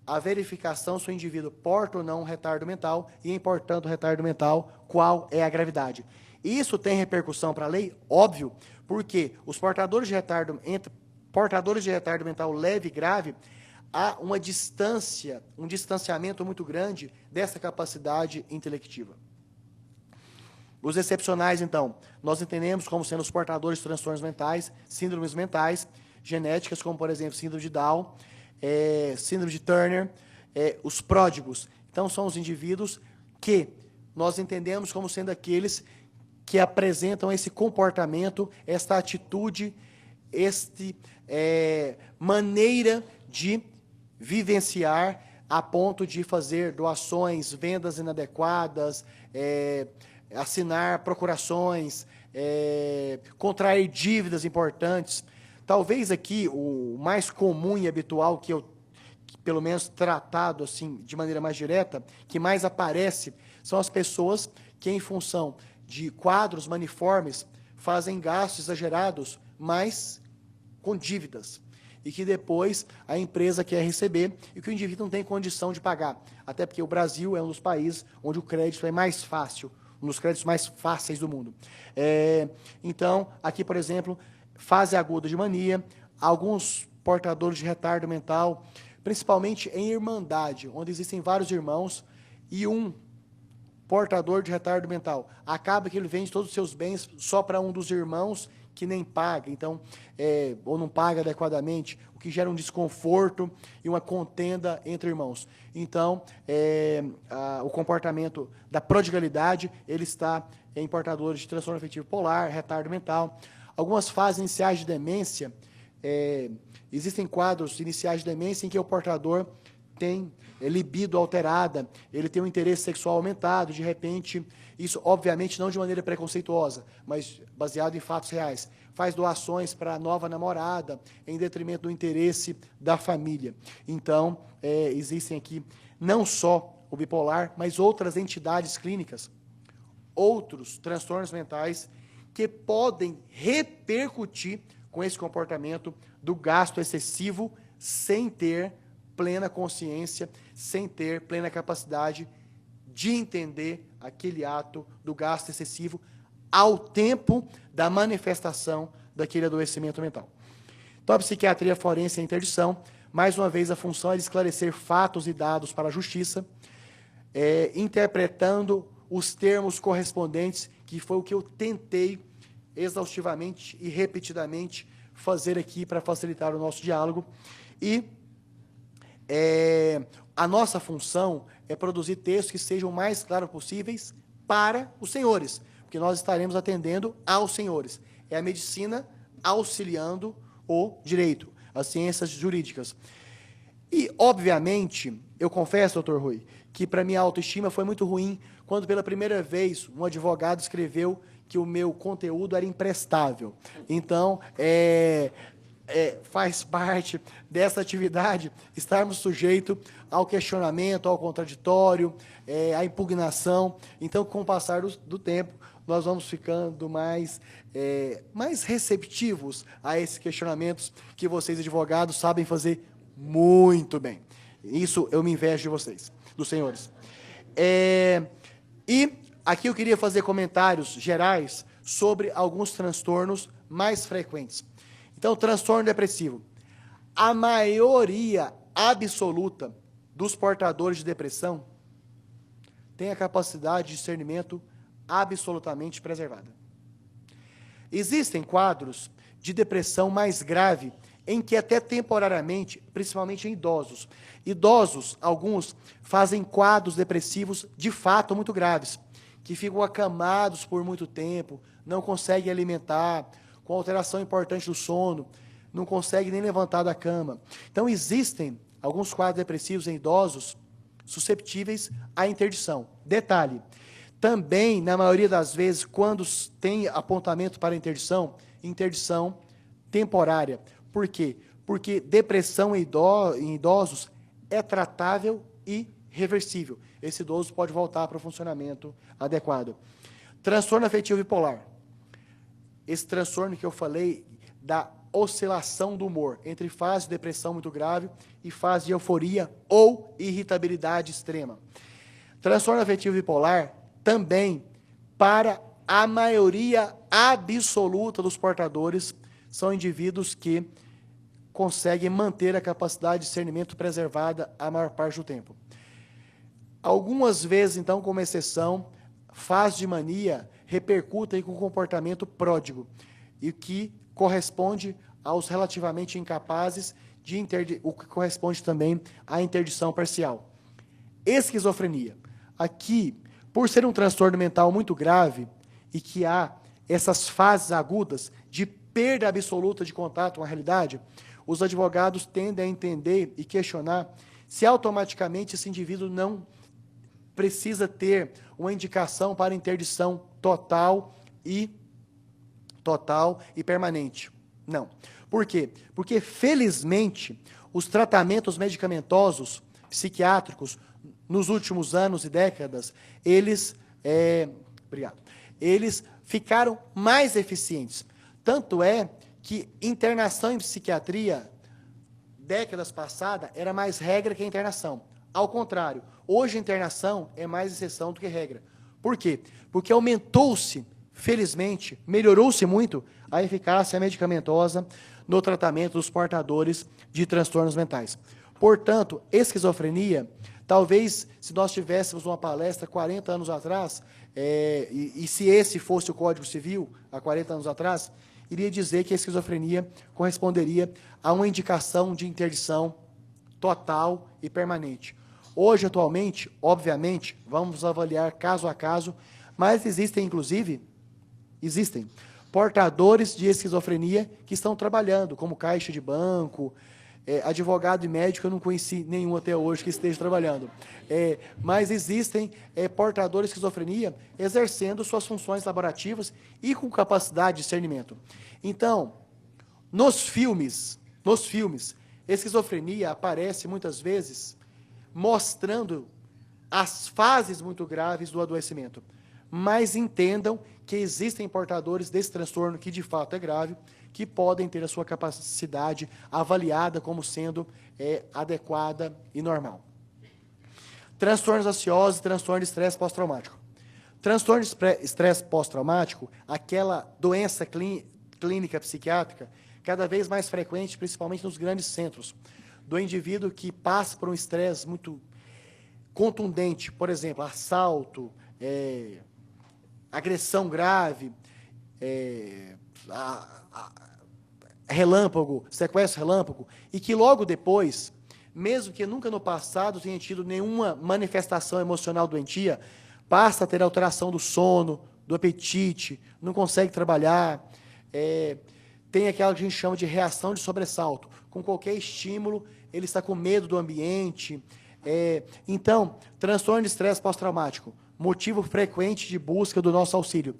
a verificação se o indivíduo porta ou não um retardo mental e, em portando o retardo mental, qual é a gravidade. Isso tem repercussão para a lei? Óbvio, porque os portadores de retardo, entre portadores de retardo mental leve e grave, há uma distância, um distanciamento muito grande dessa capacidade intelectiva. Os excepcionais, então, nós entendemos como sendo os portadores de transtornos mentais, síndromes mentais, genéticas, como, por exemplo, síndrome de Down, síndrome de Turner, os pródigos. Então, são os indivíduos que nós entendemos como sendo aqueles que apresentam esse comportamento, esta atitude, maneira de vivenciar a ponto de fazer doações, vendas inadequadas, assinar procurações, contrair dívidas importantes. Talvez aqui o mais comum e habitual que pelo menos tratado assim de maneira mais direta, que mais aparece, são as pessoas que, em função de quadros maniformes, fazem gastos exagerados, mas com dívidas, e que depois a empresa quer receber e que o indivíduo não tem condição de pagar. Até porque o Brasil é um dos países onde o crédito é mais fácil, um dos créditos mais fáceis do mundo. Então, aqui, por exemplo, fase aguda de mania, alguns portadores de retardo mental, principalmente em irmandade, onde existem vários irmãos e um portador de retardo mental. Acaba que ele vende todos os seus bens só para um dos irmãos que nem paga, então, ou não paga adequadamente, o que gera um desconforto e uma contenda entre irmãos. Então, o comportamento da prodigalidade, ele está em portadores de transtorno afetivo polar, retardo mental. Algumas fases iniciais de demência, existem quadros iniciais de demência em que o portador tem libido alterada, ele tem um interesse sexual aumentado, de repente, isso obviamente não de maneira preconceituosa, mas baseado em fatos reais, faz doações para a nova namorada, em detrimento do interesse da família. Então, existem aqui não só o bipolar, mas outras entidades clínicas, outros transtornos mentais que podem repercutir com esse comportamento do gasto excessivo sem ter plena consciência, sem ter plena capacidade de entender aquele ato do gasto excessivo ao tempo da manifestação daquele adoecimento mental. Então, a psiquiatria forense e a interdição, mais uma vez, a função é de esclarecer fatos e dados para a justiça, interpretando os termos correspondentes, que foi o que eu tentei exaustivamente e repetidamente fazer aqui para facilitar o nosso diálogo. E a nossa função é produzir textos que sejam o mais claros possíveis para os senhores, porque nós estaremos atendendo aos senhores. É a medicina auxiliando o direito, as ciências jurídicas. E, obviamente, eu confesso, doutor Rui, que para minha autoestima foi muito ruim quando pela primeira vez um advogado escreveu que o meu conteúdo era imprestável. Então, faz parte dessa atividade estarmos sujeitos ao questionamento, ao contraditório, à impugnação. Então, com o passar do tempo, nós vamos ficando mais receptivos a esses questionamentos que vocês, advogados, sabem fazer muito bem. Isso eu me invejo de vocês, dos senhores. E aqui eu queria fazer comentários gerais sobre alguns transtornos mais frequentes. Então, transtorno depressivo. A maioria absoluta dos portadores de depressão tem a capacidade de discernimento absolutamente preservada. Existem quadros de depressão mais grave em que até temporariamente, principalmente em idosos. Idosos, alguns, fazem quadros depressivos de fato muito graves, que ficam acamados por muito tempo, não conseguem alimentar, com alteração importante do sono, não conseguem nem levantar da cama. Então, existem alguns quadros depressivos em idosos susceptíveis à interdição. Detalhe, também, na maioria das vezes, quando tem apontamento para interdição temporária. Por quê? Porque depressão em idosos é tratável e reversível. Esse idoso pode voltar para o funcionamento adequado. Transtorno afetivo bipolar. Esse transtorno que eu falei da oscilação do humor entre fase de depressão muito grave e fase de euforia ou irritabilidade extrema. Transtorno afetivo bipolar também, para a maioria absoluta dos portadores, são indivíduos que conseguem manter a capacidade de discernimento preservada a maior parte do tempo. Algumas vezes, então, como exceção, fase de mania repercutem com comportamento pródigo, e que corresponde aos relativamente incapazes, o que corresponde também à interdição parcial. Esquizofrenia. Aqui, por ser um transtorno mental muito grave, e que há essas fases agudas de perda absoluta de contato com a realidade, os advogados tendem a entender e questionar se automaticamente esse indivíduo não precisa ter uma indicação para interdição total e permanente. Não. Por quê? Porque, felizmente, os tratamentos medicamentosos, psiquiátricos, nos últimos anos e décadas, eles ficaram mais eficientes. Tanto é que internação em psiquiatria, décadas passadas, era mais regra que a internação. Ao contrário, hoje a internação é mais exceção do que regra. Por quê? Porque aumentou-se, felizmente, melhorou-se muito a eficácia medicamentosa no tratamento dos portadores de transtornos mentais. Portanto, esquizofrenia, talvez, se nós tivéssemos uma palestra 40 anos atrás, e se esse fosse o Código Civil, há 40 anos atrás, iria dizer que a esquizofrenia corresponderia a uma indicação de interdição total e permanente. Hoje, atualmente, obviamente, vamos avaliar caso a caso, mas existem portadores de esquizofrenia que estão trabalhando, como caixa de banco, advogado e médico, eu não conheci nenhum até hoje que esteja trabalhando. Mas existem portadores de esquizofrenia exercendo suas funções laborativas e com capacidade de discernimento. Então, nos filmes, esquizofrenia aparece muitas vezes mostrando as fases muito graves do adoecimento. Mas entendam que existem portadores desse transtorno que de fato é grave, que podem ter a sua capacidade avaliada como sendo adequada e normal. Transtornos ansiosos e transtorno de estresse pós-traumático. Transtorno de estresse pós-traumático, aquela doença clínica psiquiátrica, cada vez mais frequente, principalmente nos grandes centros, do indivíduo que passa por um estresse muito contundente, por exemplo, assalto, agressão grave, relâmpago, sequestro relâmpago, e que logo depois, mesmo que nunca no passado tenha tido nenhuma manifestação emocional doentia, passa a ter alteração do sono, do apetite, não consegue trabalhar, tem aquela que a gente chama de reação de sobressalto. Com qualquer estímulo, ele está com medo do ambiente. Então, transtorno de estresse pós-traumático, motivo frequente de busca do nosso auxílio.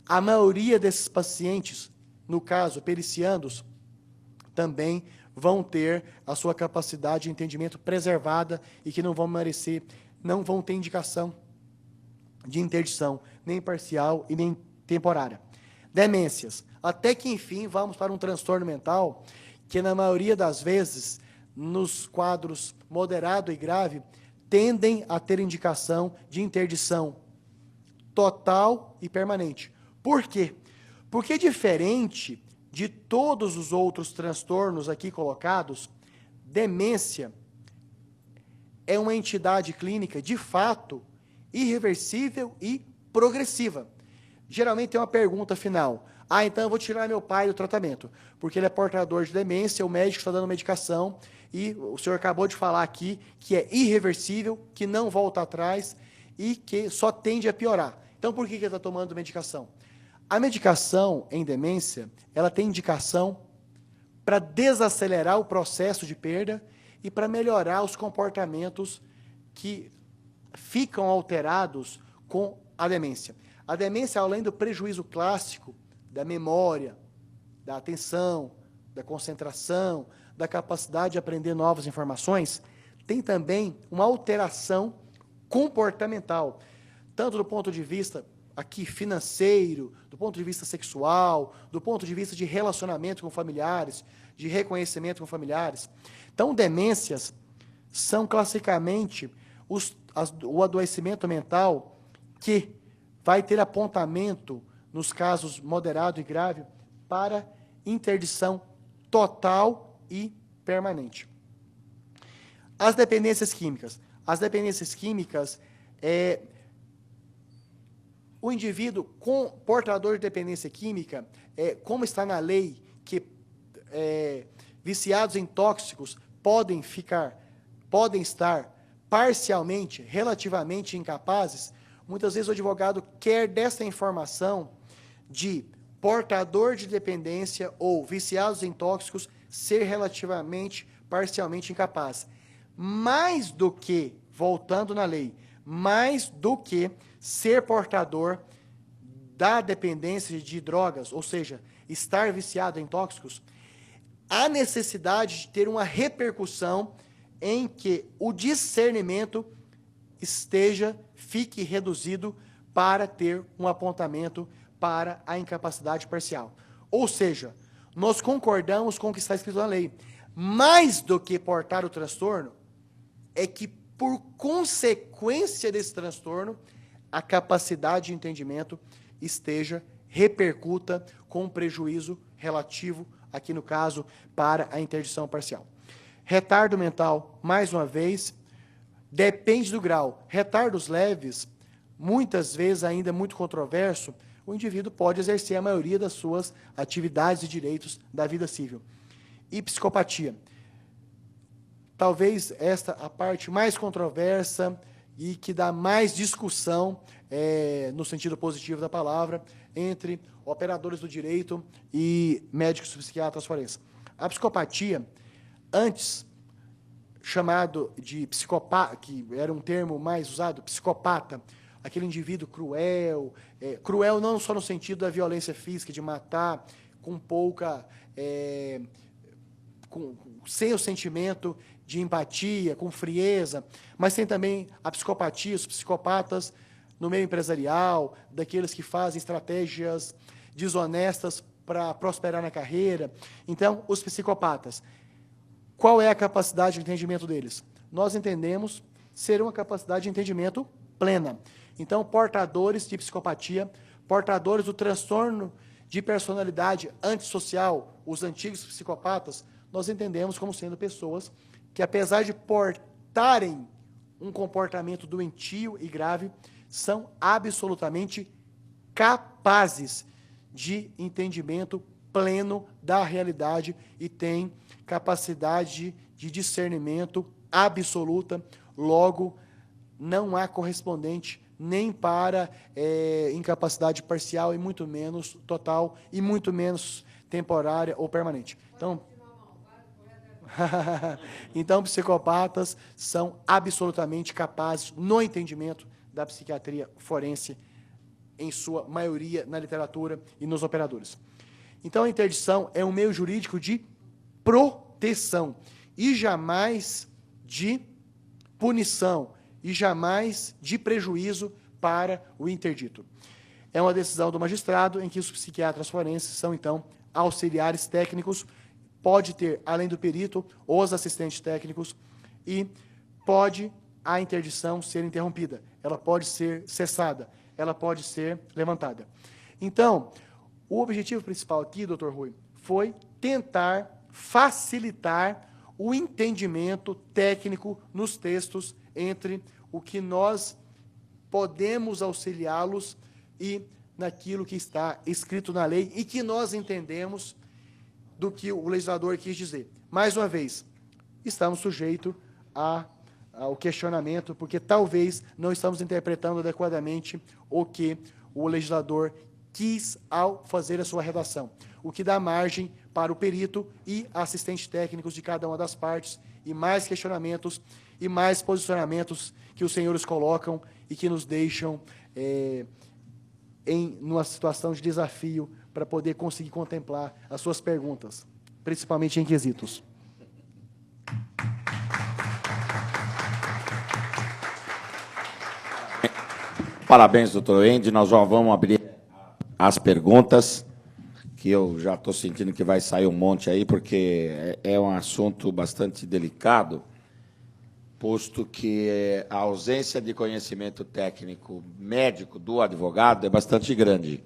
A maioria desses pacientes, no caso, periciandos, também vão ter a sua capacidade de entendimento preservada e que não vão ter indicação de interdição, nem parcial e nem temporária. Demências. Até que, enfim, vamos para um transtorno mental que, na maioria das vezes, nos quadros moderado e grave, tendem a ter indicação de interdição total e permanente. Por quê? Porque, diferente de todos os outros transtornos aqui colocados, demência é uma entidade clínica, de fato, irreversível e progressiva. Geralmente tem uma pergunta final. Então eu vou tirar meu pai do tratamento, porque ele é portador de demência, o médico está dando medicação, e o senhor acabou de falar aqui que é irreversível, que não volta atrás e que só tende a piorar. Então por que ele está tomando medicação? A medicação em demência, ela tem indicação para desacelerar o processo de perda e para melhorar os comportamentos que ficam alterados com a demência. A demência, além do prejuízo clássico da memória, da atenção, da concentração, da capacidade de aprender novas informações, tem também uma alteração comportamental, tanto do ponto de vista aqui financeiro, do ponto de vista sexual, do ponto de vista de relacionamento com familiares, de reconhecimento com familiares. Então, demências são classicamente o adoecimento mental que vai ter apontamento, nos casos moderado e grave, para interdição total e permanente. As dependências químicas. As dependências químicas, o indivíduo portador de dependência química, como está na lei, que viciados em tóxicos podem estar parcialmente, relativamente incapazes, muitas vezes o advogado quer dessa informação de portador de dependência ou viciados em tóxicos ser relativamente, parcialmente incapaz. Mais do que, voltando na lei, mais do que ser portador da dependência de drogas, ou seja, estar viciado em tóxicos, há necessidade de ter uma repercussão em que o discernimento fique reduzido para ter um apontamento para a incapacidade parcial. Ou seja, nós concordamos com o que está escrito na lei. Mais do que portar o transtorno, é que, por consequência desse transtorno, a capacidade de entendimento repercuta com prejuízo relativo, aqui no caso, para a interdição parcial. Retardo mental, mais uma vez, depende do grau. Retardos leves, muitas vezes ainda muito controverso, o indivíduo pode exercer a maioria das suas atividades e direitos da vida civil. E psicopatia. Talvez esta a parte mais controversa e que dá mais discussão, no sentido positivo da palavra, entre operadores do direito e médicos psiquiatras forenses. A psicopatia, antes chamado de psicopata, que era um termo mais usado, psicopata, aquele indivíduo cruel, cruel não só no sentido da violência física, de matar com pouca, sem o sentimento de empatia, com frieza, mas tem também a psicopatia, os psicopatas no meio empresarial, daqueles que fazem estratégias desonestas para prosperar na carreira. Então, os psicopatas, qual é a capacidade de entendimento deles? Nós entendemos ser uma capacidade de entendimento plena. Então, portadores de psicopatia, portadores do transtorno de personalidade antissocial, os antigos psicopatas, nós entendemos como sendo pessoas que, apesar de portarem um comportamento doentio e grave, são absolutamente capazes de entendimento pleno da realidade e têm capacidade de discernimento absoluta, logo não há correspondente nem para incapacidade parcial e muito menos total e muito menos temporária ou permanente. Então, psicopatas são absolutamente capazes no entendimento da psiquiatria forense, em sua maioria na literatura e nos operadores. Então, a interdição é um meio jurídico de proteção e jamais de punição e jamais de prejuízo para o interdito. É uma decisão do magistrado em que os psiquiatras forenses são, então, auxiliares técnicos, pode ter, além do perito, os assistentes técnicos e pode a interdição ser interrompida, ela pode ser cessada, ela pode ser levantada. Então, o objetivo principal aqui, doutor Rui, foi tentar facilitar o entendimento técnico nos textos entre o que nós podemos auxiliá-los e naquilo que está escrito na lei e que nós entendemos do que o legislador quis dizer. Mais uma vez, estamos sujeitos ao questionamento, porque talvez não estamos interpretando adequadamente o que o legislador quis ao fazer a sua redação, o que dá margem para o perito e assistentes técnicos de cada uma das partes, e mais questionamentos e mais posicionamentos que os senhores colocam e que nos deixam em uma situação de desafio para poder conseguir contemplar as suas perguntas, principalmente em quesitos. Parabéns, doutor Wendy. Nós já vamos abrir as perguntas, que eu já estou sentindo que vai sair um monte aí, porque é um assunto bastante delicado, posto que a ausência de conhecimento técnico médico do advogado é bastante grande.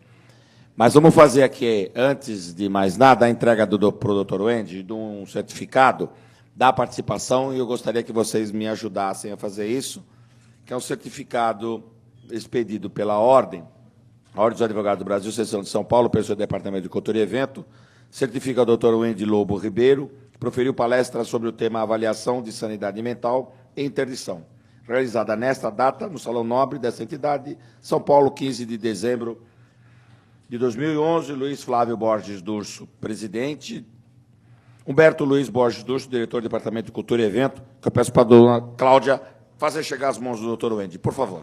Mas vamos fazer aqui, antes de mais nada, a entrega para o doutor Wendy de um certificado da participação, e eu gostaria que vocês me ajudassem a fazer isso, que é um certificado expedido pela Ordem, a Ordem dos Advogados do Brasil, Seção de São Paulo, pessoa do Departamento de Cultura e Evento, certifica o doutor Wendy Lobo Ribeiro, que proferiu palestra sobre o tema Avaliação de Sanidade Mental e Interdição, realizada nesta data, no Salão Nobre dessa entidade, São Paulo, 15 de dezembro de 2011, Luiz Flávio Borges Durso, presidente, Humberto Luiz Borges Durso, diretor do Departamento de Cultura e Evento, que eu peço para a dona Cláudia fazer chegar as mãos do doutor Wendy, por favor.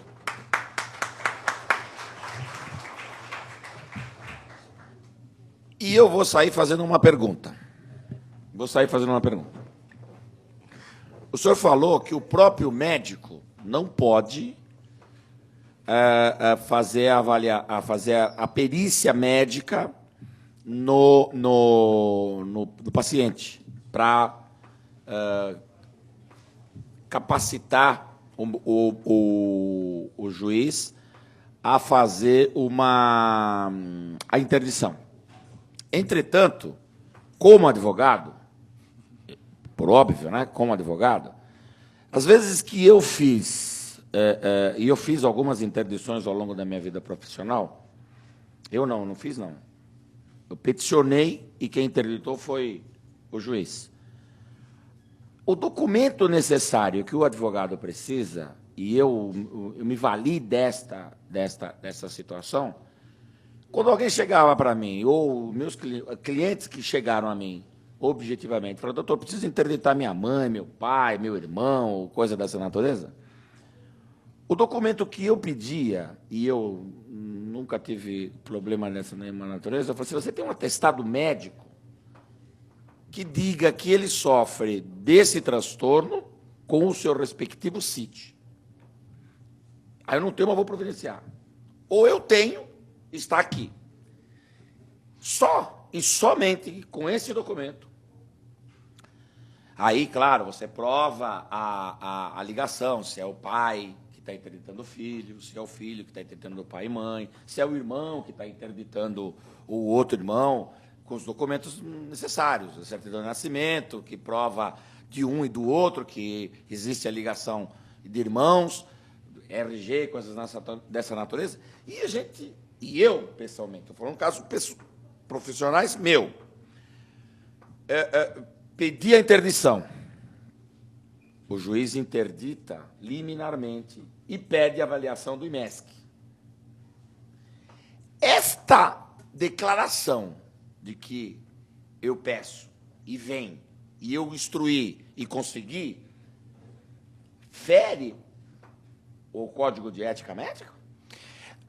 E eu vou sair fazendo uma pergunta. O senhor falou que o próprio médico não pode fazer a perícia médica no paciente, para capacitar o juiz a fazer a interdição. Entretanto, como advogado, por óbvio, né, como advogado, às vezes que eu fiz, e eu fiz algumas interdições ao longo da minha vida profissional, eu não fiz, não. Eu peticionei e quem interditou foi o juiz. O documento necessário que o advogado precisa, e eu me vali dessa situação, quando alguém chegava para mim, ou meus clientes que chegaram a mim objetivamente, falou, doutor, preciso interditar minha mãe, meu pai, meu irmão, coisa dessa natureza? O documento que eu pedia, e eu nunca tive problema nessa nenhuma natureza, eu falei assim, você tem um atestado médico que diga que ele sofre desse transtorno com o seu respectivo CIT. Aí eu não tenho, mas vou providenciar. Ou eu tenho, está aqui. Só e somente com esse documento. Aí, claro, você prova a ligação, se é o pai que está interditando o filho, se é o filho que está interditando o pai e mãe, se é o irmão que está interditando o outro irmão, com os documentos necessários, a certidão de nascimento, que prova de um e do outro, que existe a ligação de irmãos, RG, coisas dessa natureza. E eu, pessoalmente, estou falando um caso profissionais meu, pedi a interdição. O juiz interdita liminarmente e pede a avaliação do IMESC. Esta declaração de que eu peço e vem, e eu instruí e consegui, fere o Código de Ética Médica?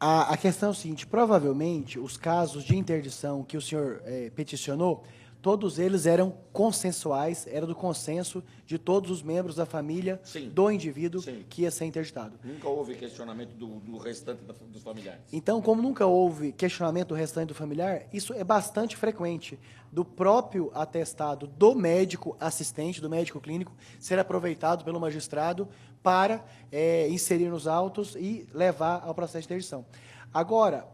A questão é o seguinte, provavelmente, os casos de interdição que o senhor peticionou, todos eles eram consensuais, era do consenso de todos os membros da família, sim, do indivíduo, sim, que ia ser interditado. Nunca houve questionamento do restante dos familiares. Então, como nunca houve questionamento do restante do familiar, isso é bastante frequente, do próprio atestado do médico assistente, do médico clínico, ser aproveitado pelo magistrado para inserir nos autos e levar ao processo de interdição. Agora,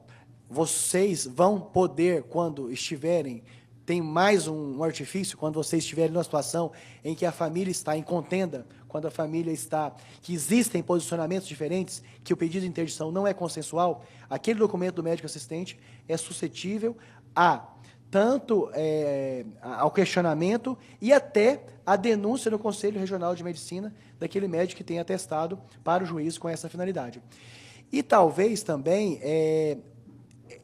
vocês vão poder, quando estiverem, tem mais um artifício, quando vocês estiverem numa situação em que a família está em contenda, quando a família está, que existem posicionamentos diferentes, que o pedido de interdição não é consensual, aquele documento do médico assistente é suscetível tanto ao questionamento e até a denúncia no Conselho Regional de Medicina daquele médico que tem atestado para o juiz com essa finalidade. E talvez também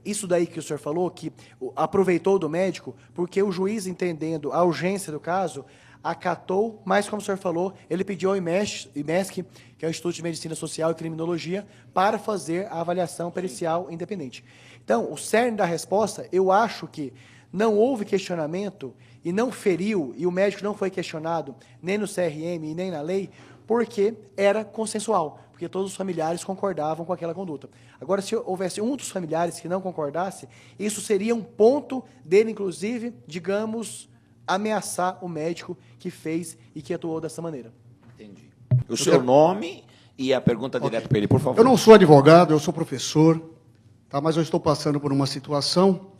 isso daí que o senhor falou, que aproveitou do médico, porque o juiz, entendendo a urgência do caso, acatou, mas, como o senhor falou, ele pediu ao IMESC, que é o Instituto de Medicina Social e Criminologia, para fazer a avaliação pericial independente. Então, o cerne da resposta, eu acho que não houve questionamento e não feriu, e o médico não foi questionado nem no CRM e nem na lei, porque era consensual, porque todos os familiares concordavam com aquela conduta. Agora, se houvesse um dos familiares que não concordasse, isso seria um ponto dele, inclusive, digamos, ameaçar o médico que fez e que atuou dessa maneira. Entendi. O seu nome e a pergunta direta para ele, por favor. Eu não sou advogado, eu sou professor, tá? Mas eu estou passando por uma situação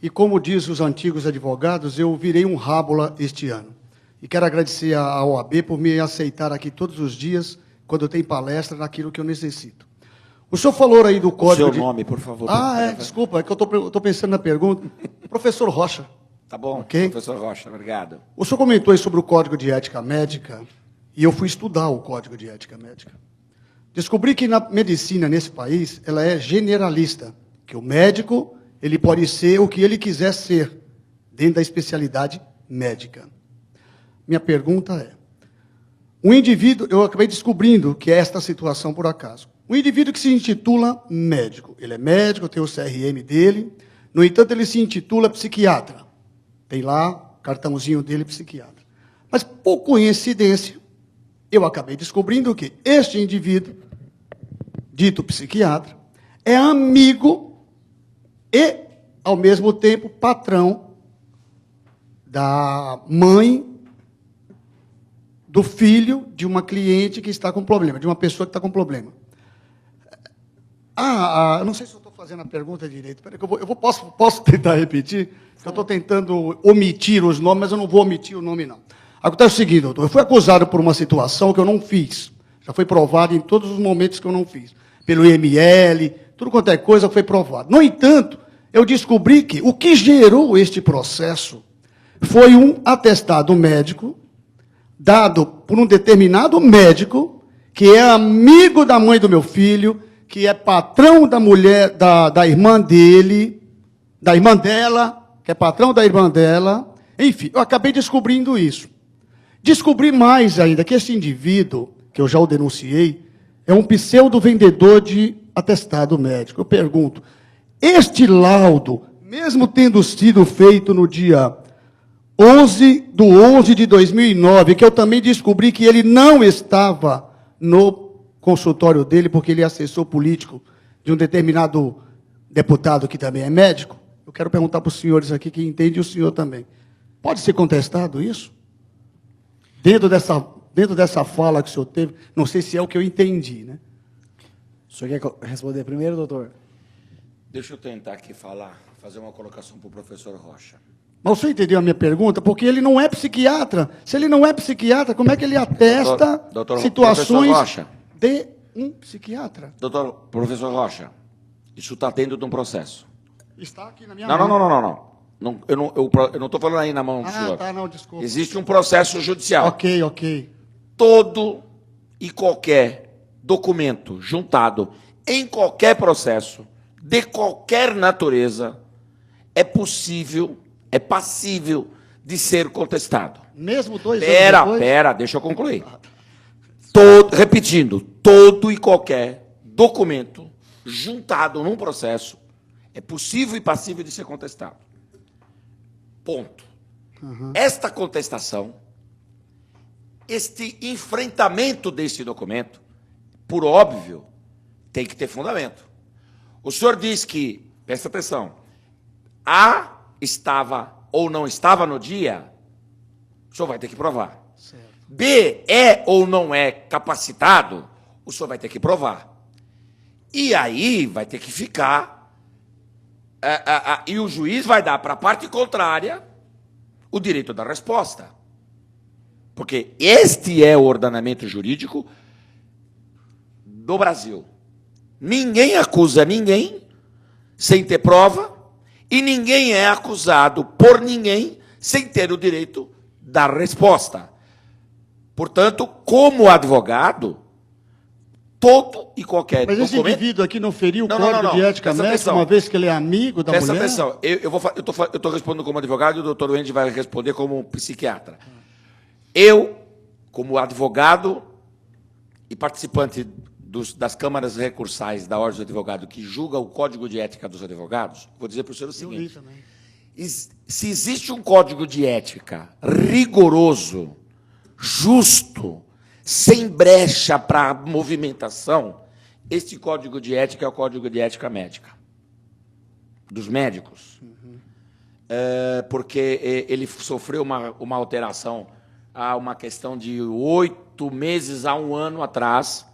e, como diz os antigos advogados, eu virei um rábula este ano. E quero agradecer à OAB por me aceitar aqui todos os dias, quando eu tenho palestra, naquilo que eu necessito. O senhor falou aí do código... O seu nome, por favor. Desculpa, é que eu estou pensando na pergunta. Professor Rocha. Tá bom, okay? Professor Rocha, obrigado. O senhor comentou aí sobre o Código de Ética Médica, e eu fui estudar o Código de Ética Médica. Descobri que na medicina, nesse país, ela é generalista, que o médico ele pode ser o que ele quiser ser, dentro da especialidade médica. Minha pergunta é, um indivíduo, eu acabei descobrindo que é esta situação por acaso, um indivíduo que se intitula médico, ele é médico, tem o CRM dele, no entanto ele se intitula psiquiatra, tem lá o cartãozinho dele psiquiatra. Mas por coincidência, eu acabei descobrindo que este indivíduo, dito psiquiatra, é amigo e, ao mesmo tempo, patrão da mãe do filho de uma cliente que está com problema, de uma pessoa que está com problema. Não sei se eu estou fazendo a pergunta direito. Espera que posso tentar repetir? Eu estou tentando omitir os nomes, mas eu não vou omitir o nome, não. Acontece o seguinte, doutor, eu fui acusado por uma situação que eu não fiz. Já foi provado em todos os momentos que eu não fiz. Pelo IML, tudo quanto é coisa foi provado. No entanto, eu descobri que o que gerou este processo foi um atestado médico dado por um determinado médico que é amigo da mãe do meu filho, que é patrão da mulher, da irmã dele, da irmã dela, que é patrão da irmã dela. Enfim, eu acabei descobrindo isso. Descobri mais ainda que esse indivíduo, que eu já o denunciei, é um pseudo-vendedor de atestado médico. Eu pergunto, este laudo, mesmo tendo sido feito no dia 11 de 2009, que eu também descobri que ele não estava no consultório dele, porque ele é assessor político de um determinado deputado que também é médico, eu quero perguntar para os senhores aqui, que entende, e o senhor também. Pode ser contestado isso? Dentro dessa fala que o senhor teve, não sei se é o que eu entendi, né? O senhor quer responder primeiro, doutor? Deixa eu tentar aqui fazer uma colocação para o professor Rocha. Mas o senhor entendeu a minha pergunta? Porque ele não é psiquiatra. Se ele não é psiquiatra, como é que ele atesta Doutor situações Rocha. de um psiquiatra? Professor Rocha, isso está dentro de um processo. Está aqui na minha Não, mão. não. Eu não estou falando aí na mão do senhor. Tá, não, desculpa. Existe um processo judicial. Ok. Todo e qualquer documento juntado em qualquer processo, de qualquer natureza, é passível de ser contestado. Mesmo 2 anos depois? Deixa eu concluir. Repetindo, todo e qualquer documento juntado num processo é possível e passível de ser contestado. Ponto. Esta contestação, este enfrentamento desse documento, por óbvio, tem que ter fundamento. O senhor diz que, presta atenção, A estava ou não estava no dia, o senhor vai ter que provar. Certo. B é ou não é capacitado, o senhor vai ter que provar. E aí vai ter que ficar... e o juiz vai dar para a parte contrária o direito da resposta. Porque este é o ordenamento jurídico do Brasil. Ninguém acusa ninguém sem ter prova e ninguém é acusado por ninguém sem ter o direito da resposta. Portanto, como advogado, todo e qualquer Mas esse documento... indivíduo aqui não feriu o código de ética médica, uma vez que ele é amigo da mulher? Presta atenção, eu estou respondendo como advogado e o doutor Wendy vai responder como psiquiatra. Eu, como advogado e participante das câmaras recursais da Ordem dos Advogados, que julga o Código de Ética dos Advogados, vou dizer para o senhor o seguinte: se existe um código de ética rigoroso, justo, sem brecha para movimentação, este código de ética é o Código de Ética Médica, dos médicos. Porque ele sofreu uma alteração há uma questão de 8 meses a 1 ano atrás,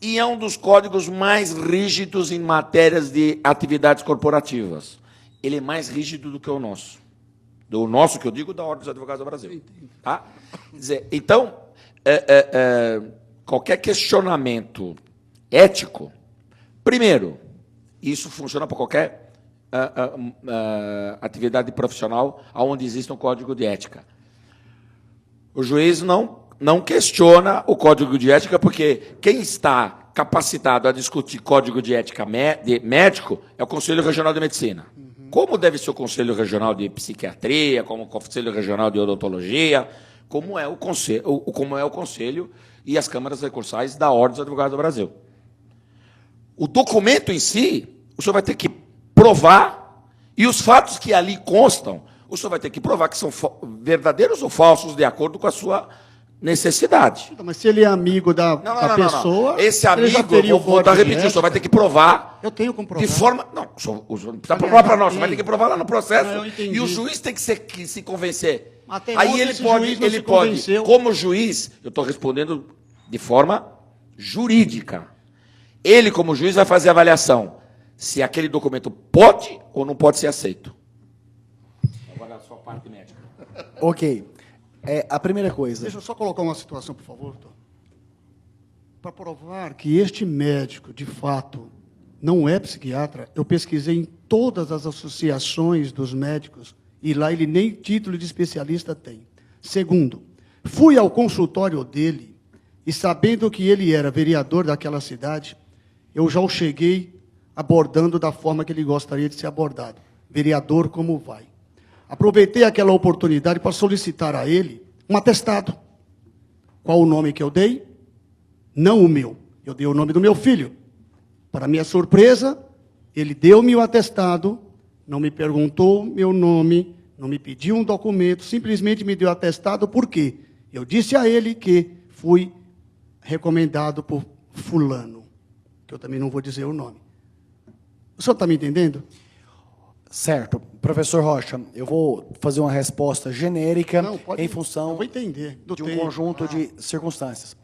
e é um dos códigos mais rígidos em matérias de atividades corporativas. Ele é mais rígido do que o nosso. Do nosso, que eu digo, da Ordem dos Advogados do Brasil. Tá? Quer dizer, então, qualquer questionamento ético, primeiro, isso funciona para qualquer atividade profissional onde existe um código de ética. O juiz não questiona o código de ética, porque quem está capacitado a discutir código de ética médico é o Conselho Regional de Medicina. Como deve ser o Conselho Regional de Psiquiatria, como o Conselho Regional de Odontologia, como é o Conselho e as câmaras recursais da Ordem dos Advogados do Brasil. O documento em si, o senhor vai ter que provar, e os fatos que ali constam, o senhor vai ter que provar que são verdadeiros ou falsos de acordo com a sua necessidade. Mas se ele é amigo da pessoa... Não. Esse amigo, eu vou voltar a repetir, o senhor vai ter que provar... Eu tenho como provar. De forma... Não, o senhor precisa provar para nós, o senhor vai ter que provar lá no processo. Não, e o juiz tem que se convencer. Até aí ontem ele esse pode, juiz não se convenceu. Como juiz, eu estou respondendo de forma jurídica. Ele, como juiz, vai fazer a avaliação se aquele documento pode ou não pode ser aceito. Agora a sua parte médica. Ok. A primeira coisa... Deixa eu só colocar uma situação, por favor, doutor. Para provar que este médico, de fato, não é psiquiatra, eu pesquisei em todas as associações dos médicos, e lá ele nem título de especialista tem. Segundo, fui ao consultório dele, e sabendo que ele era vereador daquela cidade, eu já o cheguei abordando da forma que ele gostaria de ser abordado. Vereador, como vai? aproveitei aquela oportunidade para solicitar a ele um atestado. Qual o nome que eu dei? Não o meu. Eu dei o nome do meu filho. Para minha surpresa, ele deu-me o atestado, não me perguntou meu nome, não me pediu um documento, simplesmente me deu atestado. Por quê? Eu disse a ele que fui recomendado por fulano, que eu também não vou dizer o nome. O senhor está me entendendo? Certo. Professor Rocha, eu vou fazer uma resposta genérica em função eu vou entender, de um conjunto de circunstâncias.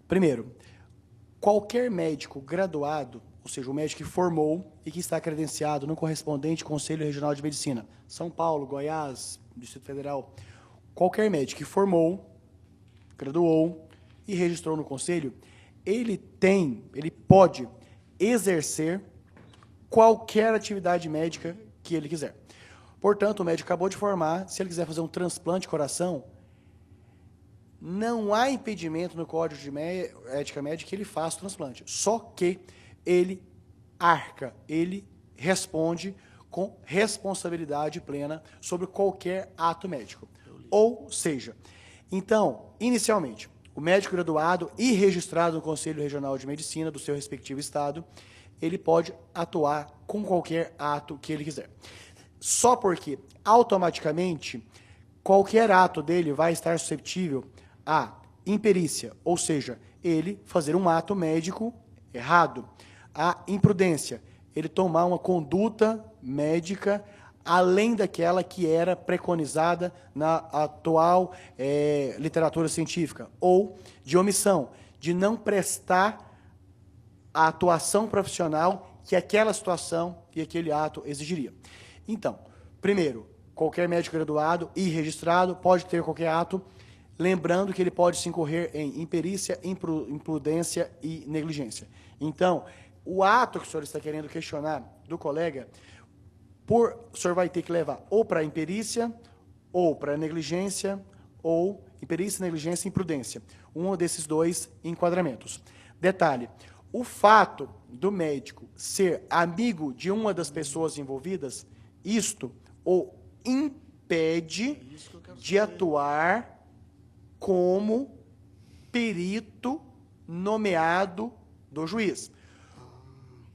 Primeiro, qualquer médico graduado, ou seja, o médico que formou e que está credenciado no correspondente Conselho Regional de Medicina, São Paulo, Goiás, Distrito Federal, qualquer médico que formou, graduou e registrou no Conselho, ele pode exercer qualquer atividade médica que ele quiser. Portanto, o médico acabou de formar, se ele quiser fazer um transplante de coração, não há impedimento no Código de Ética Médica que ele faça o transplante. Só que ele ele responde com responsabilidade plena sobre qualquer ato médico. Ou seja, então, inicialmente, o médico graduado e registrado no Conselho Regional de Medicina do seu respectivo estado, ele pode atuar com qualquer ato que ele quiser. Só porque, automaticamente, qualquer ato dele vai estar suscetível à imperícia, ou seja, ele fazer um ato médico errado. A imprudência, ele tomar uma conduta médica além daquela que era preconizada na atual literatura científica, ou de omissão, de não prestar a atuação profissional que aquela situação e aquele ato exigiria. Então, primeiro, qualquer médico graduado e registrado pode ter qualquer ato, lembrando que ele pode se incorrer em imperícia, imprudência e negligência. Então, o ato que o senhor está querendo questionar do colega, o senhor vai ter que levar ou para imperícia, ou para negligência, ou imperícia, negligência e imprudência. Um desses dois enquadramentos. Detalhe, o fato do médico ser amigo de uma das pessoas envolvidas, isto o impede de atuar como perito nomeado do juiz.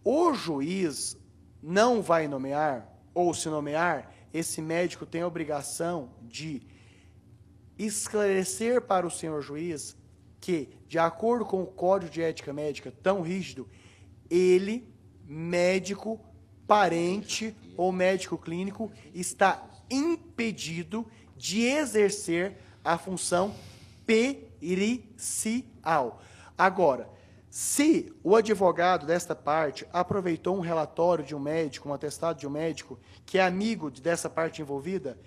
O juiz não vai nomear, ou se nomear, esse médico tem a obrigação de esclarecer para o senhor juiz que, de acordo com o Código de Ética Médica tão rígido, ele, médico, parente ou médico clínico, está impedido de exercer a função pericial. Agora, se o advogado desta parte aproveitou um relatório de um médico, um atestado de um médico, que é amigo dessa parte envolvida,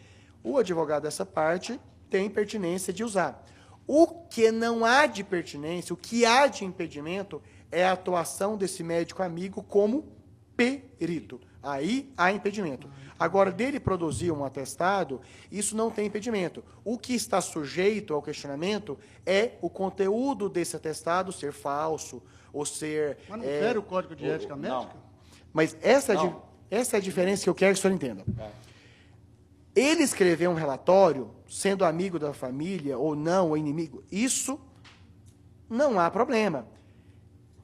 o advogado dessa parte tem pertinência de usar. O que não há de pertinência, o que há de impedimento, é a atuação desse médico amigo como perito. Aí há impedimento. Agora, dele produzir um atestado, isso não tem impedimento. O que está sujeito ao questionamento é o conteúdo desse atestado ser falso, ou ser... Mas não fere o Código de Ética Médica? Não. Mas essa é a diferença que eu quero que o senhor entenda. Ele escrever um relatório, sendo amigo da família, ou não, ou inimigo, isso não há problema.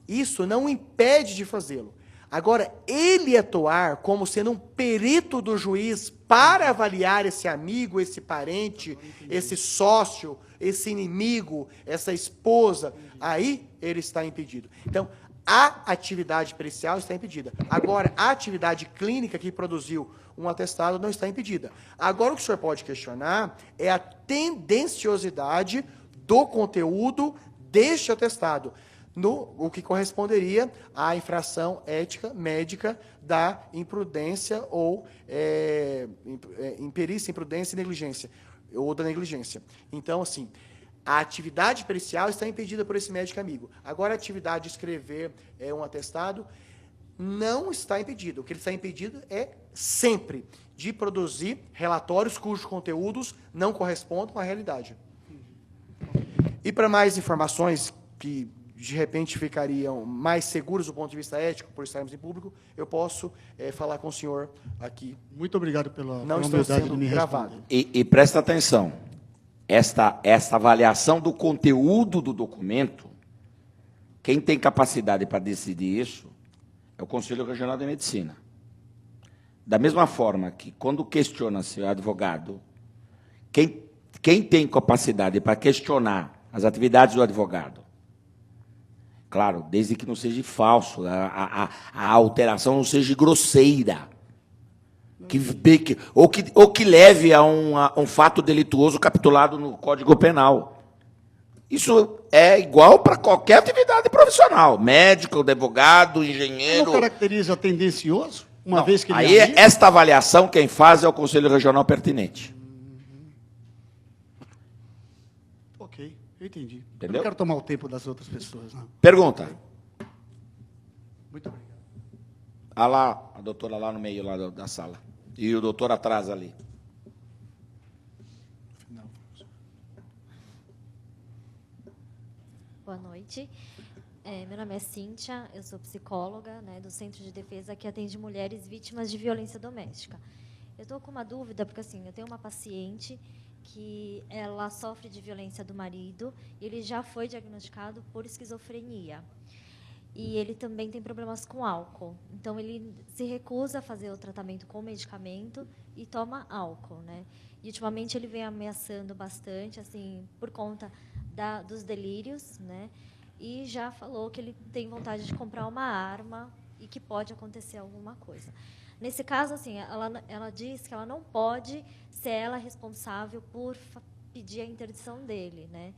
Isso não o impede de fazê-lo. Agora, ele atuar como sendo um perito do juiz para avaliar esse amigo, esse parente, esse sócio, esse inimigo, essa esposa, aí ele está impedido. Então, a atividade pericial está impedida. Agora, a atividade clínica que produziu um atestado não está impedida. Agora, o que o senhor pode questionar é a tendenciosidade do conteúdo deste atestado, o que corresponderia à infração ética médica da imprudência ou imperícia, imprudência e negligência, ou da negligência. Então, assim, a atividade pericial está impedida por esse médico amigo. Agora, a atividade de escrever um atestado não está impedido. O que ele está impedido é sempre de produzir relatórios cujos conteúdos não correspondam à realidade. E para mais informações de repente ficariam mais seguros do ponto de vista ético por estarmos em público, eu posso falar com o senhor aqui. Muito obrigado pela Não estou humildade de sendo me gravado. responder. E presta atenção, esta avaliação do conteúdo do documento, quem tem capacidade para decidir isso é o Conselho Regional de Medicina. Da mesma forma que, quando questiona-se o advogado, quem tem capacidade para questionar as atividades do advogado, claro, desde que não seja falso, a alteração não seja grosseira, ou que leve a um fato delituoso capitulado no Código Penal. Isso é igual para qualquer atividade profissional, médico, advogado, engenheiro. Não caracteriza tendencioso, uma Não, vez que ele aí, é amigo? esta avaliação, quem faz é o Conselho Regional pertinente. Ok, eu entendi. Eu Entendeu? não quero tomar o tempo das outras pessoas, não. Pergunta. Muito obrigado. Ah lá, a doutora lá no meio lá da sala. E o doutor atrás ali. Boa noite. Meu nome é Cíntia, eu sou psicóloga, né, do Centro de Defesa que atende mulheres vítimas de violência doméstica. Eu estou com uma dúvida, porque assim, eu tenho uma paciente que ela sofre de violência do marido e ele já foi diagnosticado por esquizofrenia. E ele também tem problemas com álcool. Então, ele se recusa a fazer o tratamento com medicamento e toma álcool, né? E, ultimamente, ele vem ameaçando bastante, assim, por conta dos delírios, né? E já falou que ele tem vontade de comprar uma arma e que pode acontecer alguma coisa. Nesse caso, assim, ela diz que ela não pode ser ela responsável por pedir a interdição dele, né?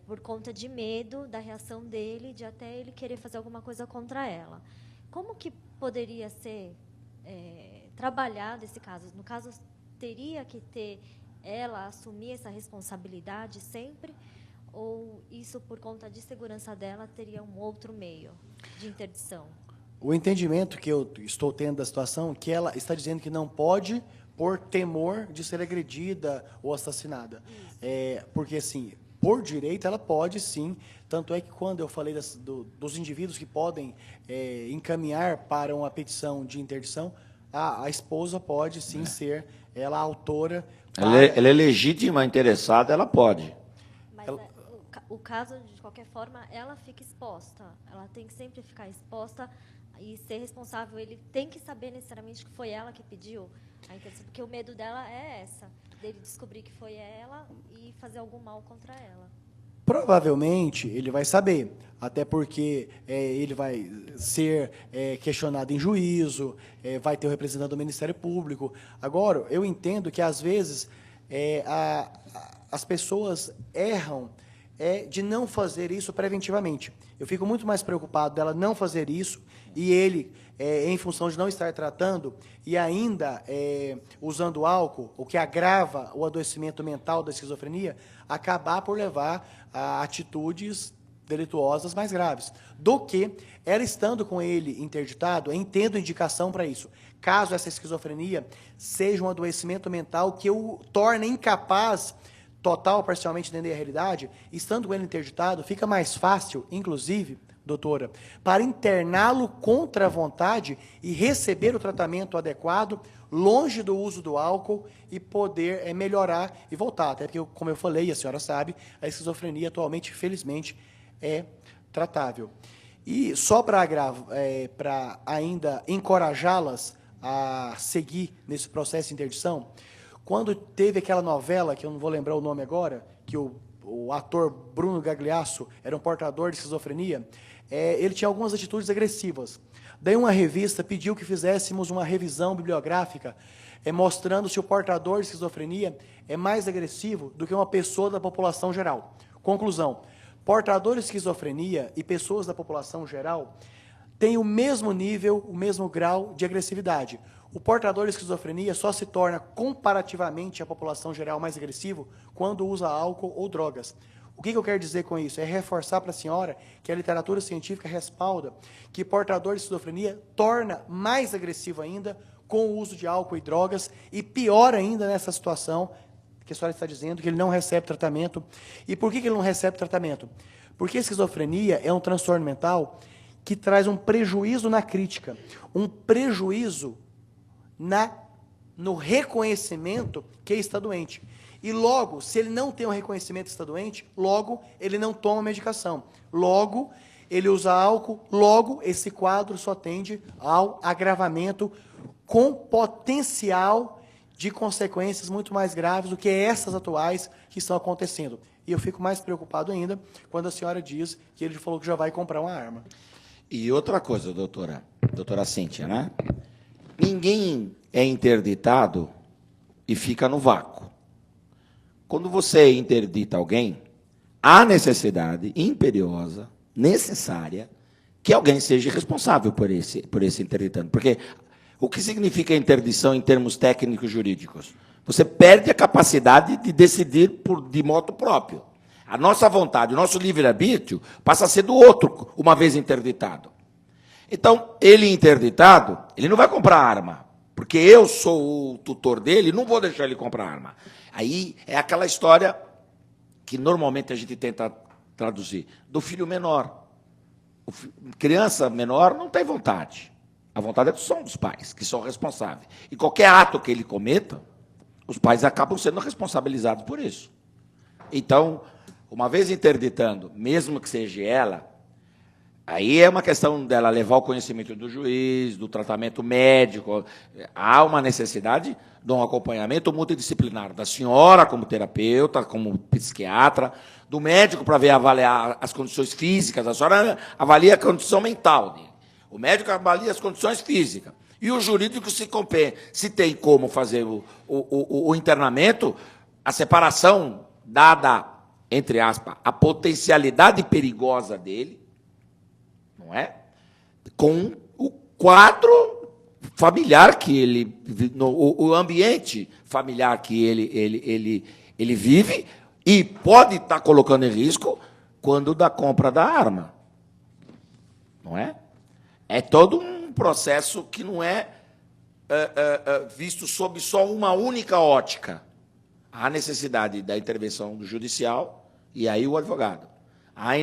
Por conta de medo da reação dele, de até ele querer fazer alguma coisa contra ela. Como que poderia ser trabalhado esse caso? No caso, teria que ter ela assumir essa responsabilidade sempre? Ou isso, por conta de segurança dela, teria um outro meio de interdição? O entendimento que eu estou tendo da situação é que ela está dizendo que não pode por temor de ser agredida ou assassinada. Porque, assim, por direito, ela pode, sim. Tanto é que, quando eu falei dos indivíduos que podem encaminhar para uma petição de interdição, a esposa pode, sim, ser ela a autora. Ela é legítima interessada, ela pode. Mas o caso, de qualquer forma, ela fica exposta. Ela tem que sempre ficar exposta e ser responsável. Ele tem que saber necessariamente que foi ela que pediu a interdição, porque o medo dela é dele descobrir que foi ela e fazer algum mal contra ela. Provavelmente ele vai saber, até porque ele vai ser questionado em juízo, vai ter o representante do Ministério Público. Agora, eu entendo que, às vezes, as pessoas erram de não fazer isso preventivamente. Eu fico muito mais preocupado dela não fazer isso e ele, em função de não estar tratando e ainda usando álcool, o que agrava o adoecimento mental da esquizofrenia, acabar por levar a atitudes delituosas mais graves, do que ela estando com ele interditado, tendo indicação para isso. Caso essa esquizofrenia seja um adoecimento mental que o torne incapaz total ou parcialmente de entender a realidade, estando com ele interditado, fica mais fácil, inclusive, doutora, para interná-lo contra a vontade e receber o tratamento adequado, longe do uso do álcool, e poder melhorar e voltar. Até porque, como eu falei, a senhora sabe, a esquizofrenia atualmente, felizmente, é tratável. E só para ainda encorajá-las a seguir nesse processo de interdição, quando teve aquela novela, que eu não vou lembrar o nome agora, que o ator Bruno Gagliasso era um portador de esquizofrenia, ele tinha algumas atitudes agressivas. Daí uma revista pediu que fizéssemos uma revisão bibliográfica, mostrando se o portador de esquizofrenia é mais agressivo do que uma pessoa da população geral. Conclusão: portadores de esquizofrenia e pessoas da população geral têm o mesmo nível, o mesmo grau de agressividade. O portador de esquizofrenia só se torna, comparativamente à população geral, mais agressivo quando usa álcool ou drogas. O que eu quero dizer com isso? É reforçar para a senhora que a literatura científica respalda que portador de esquizofrenia torna mais agressivo ainda com o uso de álcool e drogas, e pior ainda nessa situação que a senhora está dizendo, que ele não recebe tratamento. E por que ele não recebe tratamento? Porque a esquizofrenia é um transtorno mental que traz um prejuízo na crítica, um prejuízo no reconhecimento que está doente. E logo, se ele não tem um reconhecimento que está doente, logo ele não toma medicação. Logo, ele usa álcool, logo esse quadro só tende ao agravamento com potencial de consequências muito mais graves do que essas atuais que estão acontecendo. E eu fico mais preocupado ainda quando a senhora diz que ele falou que já vai comprar uma arma. E outra coisa, doutora Cíntia, né? Ninguém é interditado e fica no vácuo. Quando você interdita alguém, há necessidade imperiosa, necessária, que alguém seja responsável por esse interditando. Porque o que significa interdição em termos técnicos jurídicos? Você perde a capacidade de decidir de modo próprio. A nossa vontade, o nosso livre-arbítrio, passa a ser do outro, uma vez interditado. Então, ele interditado, ele não vai comprar arma, porque eu sou o tutor dele, não vou deixar ele comprar arma. Aí é aquela história que normalmente a gente tenta traduzir, do filho menor. Criança menor não tem vontade. A vontade são dos pais, que são responsáveis. E qualquer ato que ele cometa, os pais acabam sendo responsabilizados por isso. Então, uma vez interditando, mesmo que seja ela, aí é uma questão dela levar o conhecimento do juiz, do tratamento médico. Há uma necessidade de um acompanhamento multidisciplinar da senhora como terapeuta, como psiquiatra, do médico para avaliar as condições físicas. A senhora avalia a condição mental dele. O médico avalia as condições físicas. E o jurídico se tem como fazer o internamento, a separação dada, entre aspas, a potencialidade perigosa dele, não é? Com o quadro familiar que ele, o ambiente familiar que ele vive e pode estar colocando em risco quando da compra da arma, não é? É todo um processo que não é visto sob só uma única ótica. Há necessidade da intervenção do judicial e aí o advogado. Há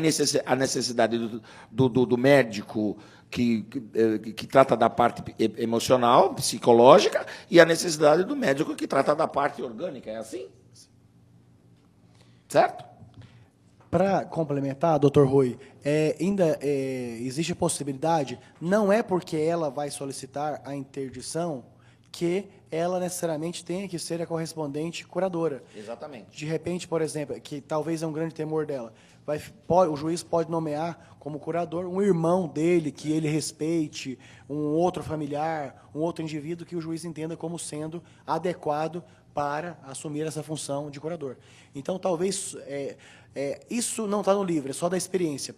a necessidade do médico que trata da parte emocional, psicológica, e a necessidade do médico que trata da parte orgânica. É assim? Certo? Para complementar, doutor Rui, ainda existe a possibilidade, não é porque ela vai solicitar a interdição que ela necessariamente tenha que ser a correspondente curadora. Exatamente. De repente, por exemplo, que talvez é um grande temor dela, o juiz pode nomear como curador um irmão dele, que ele respeite, um outro familiar, um outro indivíduo que o juiz entenda como sendo adequado para assumir essa função de curador. Então, talvez, isso não está no livro, é só da experiência.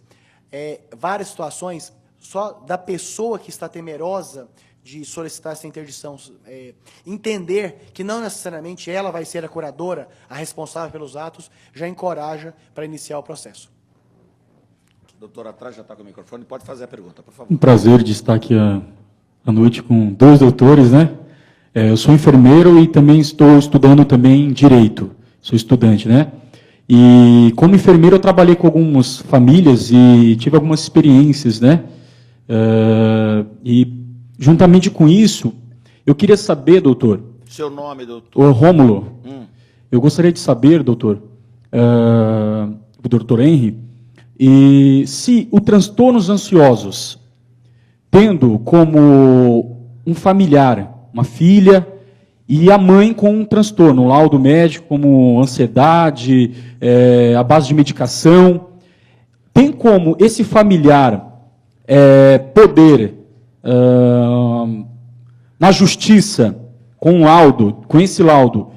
Várias situações, só da pessoa que está temerosa de solicitar essa interdição, entender que não necessariamente ela vai ser a curadora, a responsável pelos atos, já encoraja para iniciar o processo. O doutor atrás já está com o microfone, pode fazer a pergunta, por favor. Um prazer de estar aqui à noite com dois doutores, né? Eu sou enfermeiro e também estou estudando também Direito, sou estudante, né? E como enfermeiro eu trabalhei com algumas famílias e tive algumas experiências, né? E juntamente com isso, eu queria saber, doutor... Seu nome, doutor? O Rômulo. Eu gostaria de saber, doutor, o doutor Henry, e se os transtornos ansiosos, tendo como um familiar, uma filha, e a mãe com um transtorno, um laudo médico como ansiedade, a base de medicação, tem como esse familiar poder, na justiça, com esse laudo,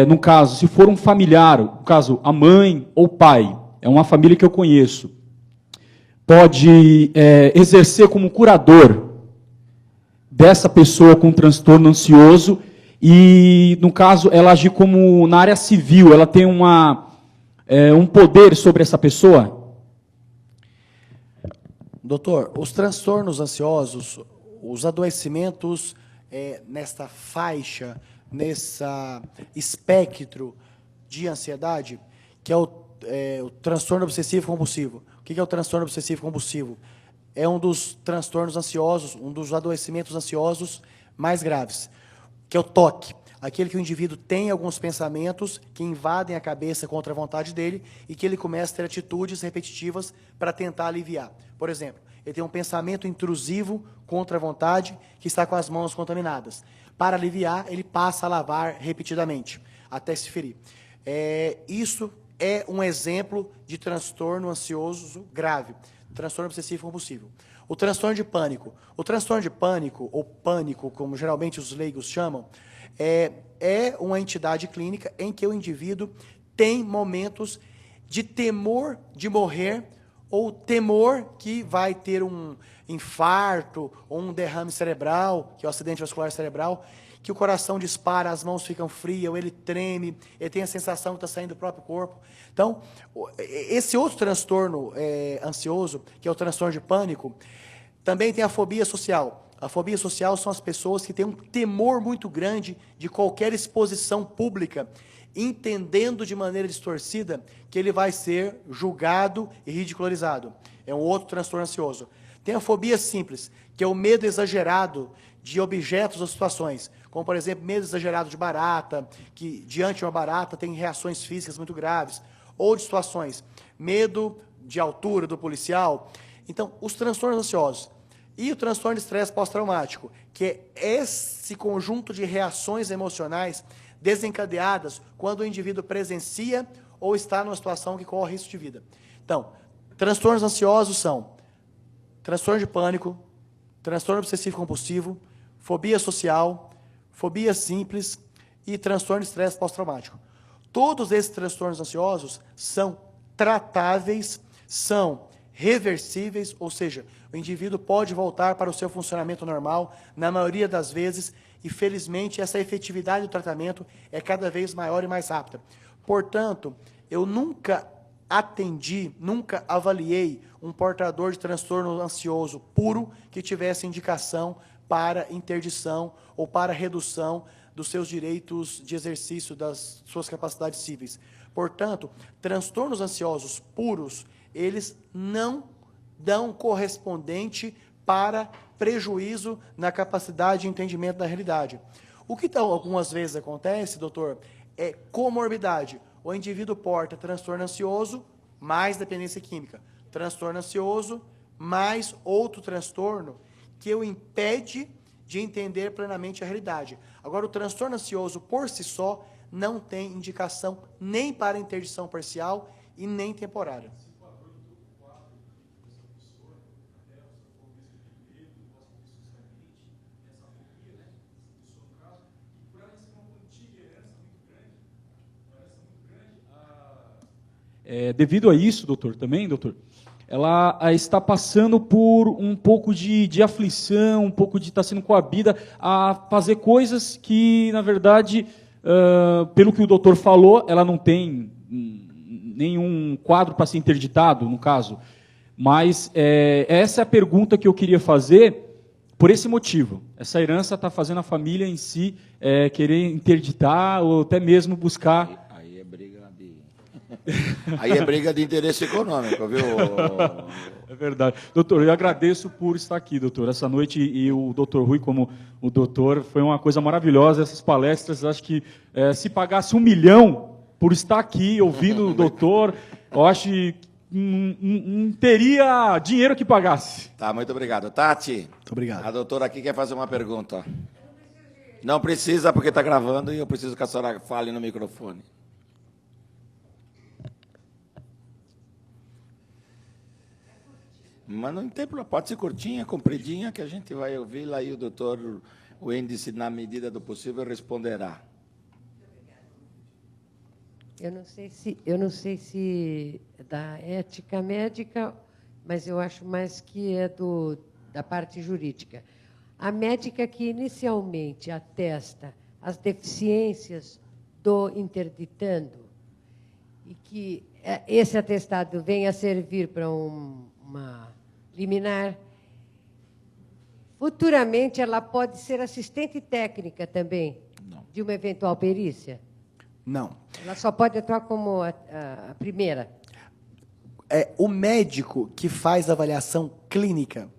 no caso, se for um familiar, no caso, a mãe ou o pai, é uma família que eu conheço, pode exercer como curador dessa pessoa com transtorno ansioso e, no caso, ela agir como na área civil, ela tem um poder sobre essa pessoa? Doutor, os transtornos ansiosos, os adoecimentos nesta faixa, nesse espectro de ansiedade, que é o o transtorno obsessivo compulsivo. O que é o transtorno obsessivo compulsivo? É um dos transtornos ansiosos, um dos adoecimentos ansiosos mais graves, que é o TOC. Aquele que o indivíduo tem alguns pensamentos que invadem a cabeça contra a vontade dele e que ele começa a ter atitudes repetitivas para tentar aliviar. Por exemplo, ele tem um pensamento intrusivo contra a vontade que está com as mãos contaminadas. Para aliviar, ele passa a lavar repetidamente, até se ferir. Isso é um exemplo de transtorno ansioso grave, transtorno obsessivo compulsivo. O transtorno de pânico. O transtorno de pânico, ou pânico, como geralmente os leigos chamam, é uma entidade clínica em que o indivíduo tem momentos de temor de morrer ou temor que vai ter um infarto ou um derrame cerebral, que é o acidente vascular cerebral, que o coração dispara, as mãos ficam frias, ou ele treme, ele tem a sensação que está saindo do próprio corpo. Então, esse outro transtorno ansioso, que é o transtorno de pânico, também tem a fobia social. A fobia social são as pessoas que têm um temor muito grande de qualquer exposição pública, entendendo de maneira distorcida que ele vai ser julgado e ridicularizado. É um outro transtorno ansioso. Tem a fobia simples, que é o medo exagerado de objetos ou situações, como, por exemplo, medo exagerado de barata, que, diante de uma barata, tem reações físicas muito graves, ou de situações, medo de altura do policial. Então, os transtornos ansiosos. E o transtorno de estresse pós-traumático, que é esse conjunto de reações emocionais desencadeadas quando o indivíduo presencia ou está numa situação que corre risco de vida. Então, transtornos ansiosos são transtorno de pânico, transtorno obsessivo-compulsivo, fobia social, fobia simples e transtorno de estresse pós-traumático. Todos esses transtornos ansiosos são tratáveis, são reversíveis, ou seja, o indivíduo pode voltar para o seu funcionamento normal, na maioria das vezes, e felizmente essa efetividade do tratamento é cada vez maior e mais rápida. Portanto, eu nunca atendi, nunca avaliei um portador de transtorno ansioso puro que tivesse indicação para interdição ou para redução dos seus direitos de exercício das suas capacidades cíveis. Portanto, transtornos ansiosos puros, eles não dão correspondente para prejuízo na capacidade de entendimento da realidade. O que algumas vezes acontece, doutor, é comorbidade. O indivíduo porta transtorno ansioso mais dependência química. Transtorno ansioso mais outro transtorno que o impede de entender plenamente a realidade. Agora, o transtorno ansioso por si só não tem indicação nem para interdição parcial e nem temporária. Devido a isso, doutor, ela está passando por um pouco de aflição, um pouco de estar sendo coabida a fazer coisas que, na verdade, pelo que o doutor falou, ela não tem nenhum quadro para ser interditado, no caso. Mas essa é a pergunta que eu queria fazer por esse motivo. Essa herança está fazendo a família em si querer interditar ou até mesmo buscar... Aí é briga de interesse econômico, viu? É verdade. Doutor, eu agradeço por estar aqui, doutor, essa noite, e o doutor Rui, como o doutor, foi uma coisa maravilhosa, essas palestras. Acho que se pagasse 1 milhão por estar aqui, ouvindo o doutor, eu acho que não teria dinheiro que pagasse. Tá, muito obrigado. Tati, Muito obrigado. a doutora aqui quer fazer uma pergunta. Não precisa, porque está gravando e eu preciso que a senhora fale no microfone. Mas não tem problema, pode ser curtinha, compridinha, que a gente vai ouvir lá e o doutor, o índice, na medida do possível, responderá. Eu não sei se é da ética médica, mas eu acho mais que é da parte jurídica. A médica que inicialmente atesta as deficiências do interditando e que esse atestado venha a servir para uma liminar, futuramente ela pode ser assistente técnica também de uma eventual perícia? Não. Ela só pode atuar como a primeira. É o médico que faz a avaliação clínica.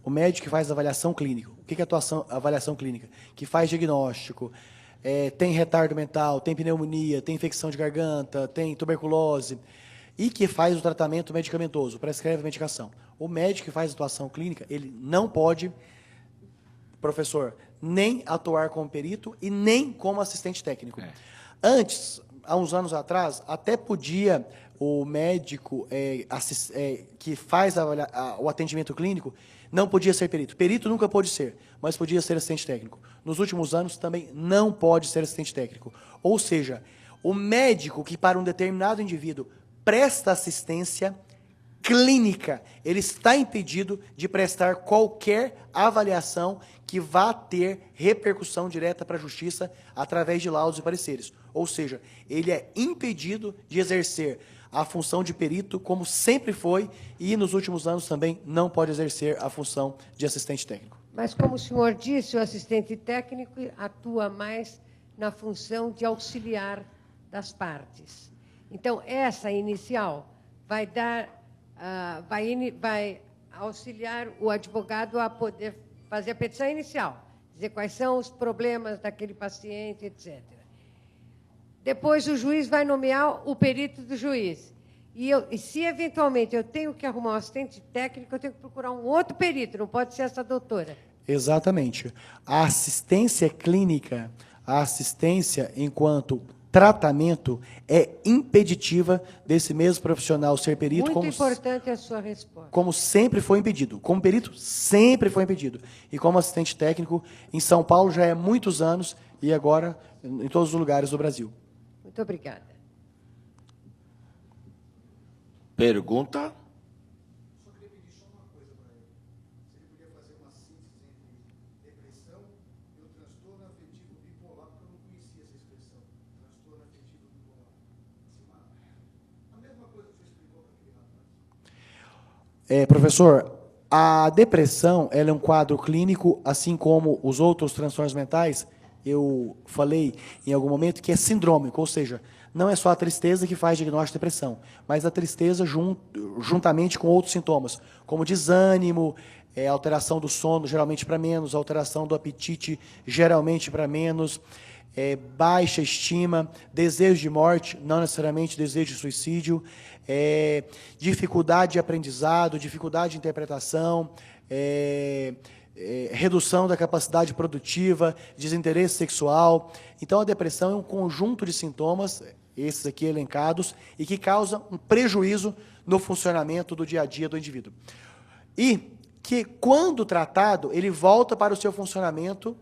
O médico que faz a avaliação clínica. O que é avaliação clínica? Que faz diagnóstico, tem retardo mental, tem pneumonia, tem infecção de garganta, tem tuberculose, e que faz o tratamento medicamentoso, prescreve a medicação. O médico que faz a atuação clínica, ele não pode, professor, nem atuar como perito e nem como assistente técnico. Antes, há uns anos atrás, até podia o médico que faz o atendimento clínico, não podia ser perito. Perito nunca pôde ser, mas podia ser assistente técnico. Nos últimos anos, também não pode ser assistente técnico. Ou seja, o médico que para um determinado indivíduo presta assistência clínica, ele está impedido de prestar qualquer avaliação que vá ter repercussão direta para a justiça através de laudos e pareceres. Ou seja, ele é impedido de exercer a função de perito, como sempre foi, e nos últimos anos também não pode exercer a função de assistente técnico. Mas, como o senhor disse, o assistente técnico atua mais na função de auxiliar das partes. Então, essa inicial vai auxiliar o advogado a poder fazer a petição inicial, dizer quais são os problemas daquele paciente, etc. Depois, o juiz vai nomear o perito do juiz. E se, eventualmente, eu tenho que arrumar um assistente técnico, eu tenho que procurar um outro perito, não pode ser essa doutora. Exatamente. A assistência clínica, a assistência enquanto tratamento, é impeditiva desse mesmo profissional ser perito. Muito importante a sua resposta. Como sempre foi impedido. Como perito, sempre foi impedido. E como assistente técnico, em São Paulo já é muitos anos e agora em todos os lugares do Brasil. Muito obrigada. Pergunta? Só queria pedir só uma coisa para ele. Se ele podia fazer uma síntese entre depressão e o transtorno afetivo bipolar, porque eu não conhecia essa expressão. Transtorno afetivo bipolar. A mesma coisa que você explicou para aquele rapaz. Professor, a depressão ela é um quadro clínico, assim como os outros transtornos mentais. Eu falei em algum momento que é sindrômico, ou seja, não é só a tristeza que faz diagnóstico de depressão, mas a tristeza juntamente com outros sintomas, como desânimo, alteração do sono, geralmente para menos, alteração do apetite, geralmente para menos, baixa estima, desejo de morte, não necessariamente desejo de suicídio, dificuldade de aprendizado, dificuldade de interpretação, redução da capacidade produtiva, desinteresse sexual. Então, a depressão é um conjunto de sintomas, esses aqui elencados, e que causam um prejuízo no funcionamento do dia a dia do indivíduo. E que, quando tratado, ele volta para o seu funcionamento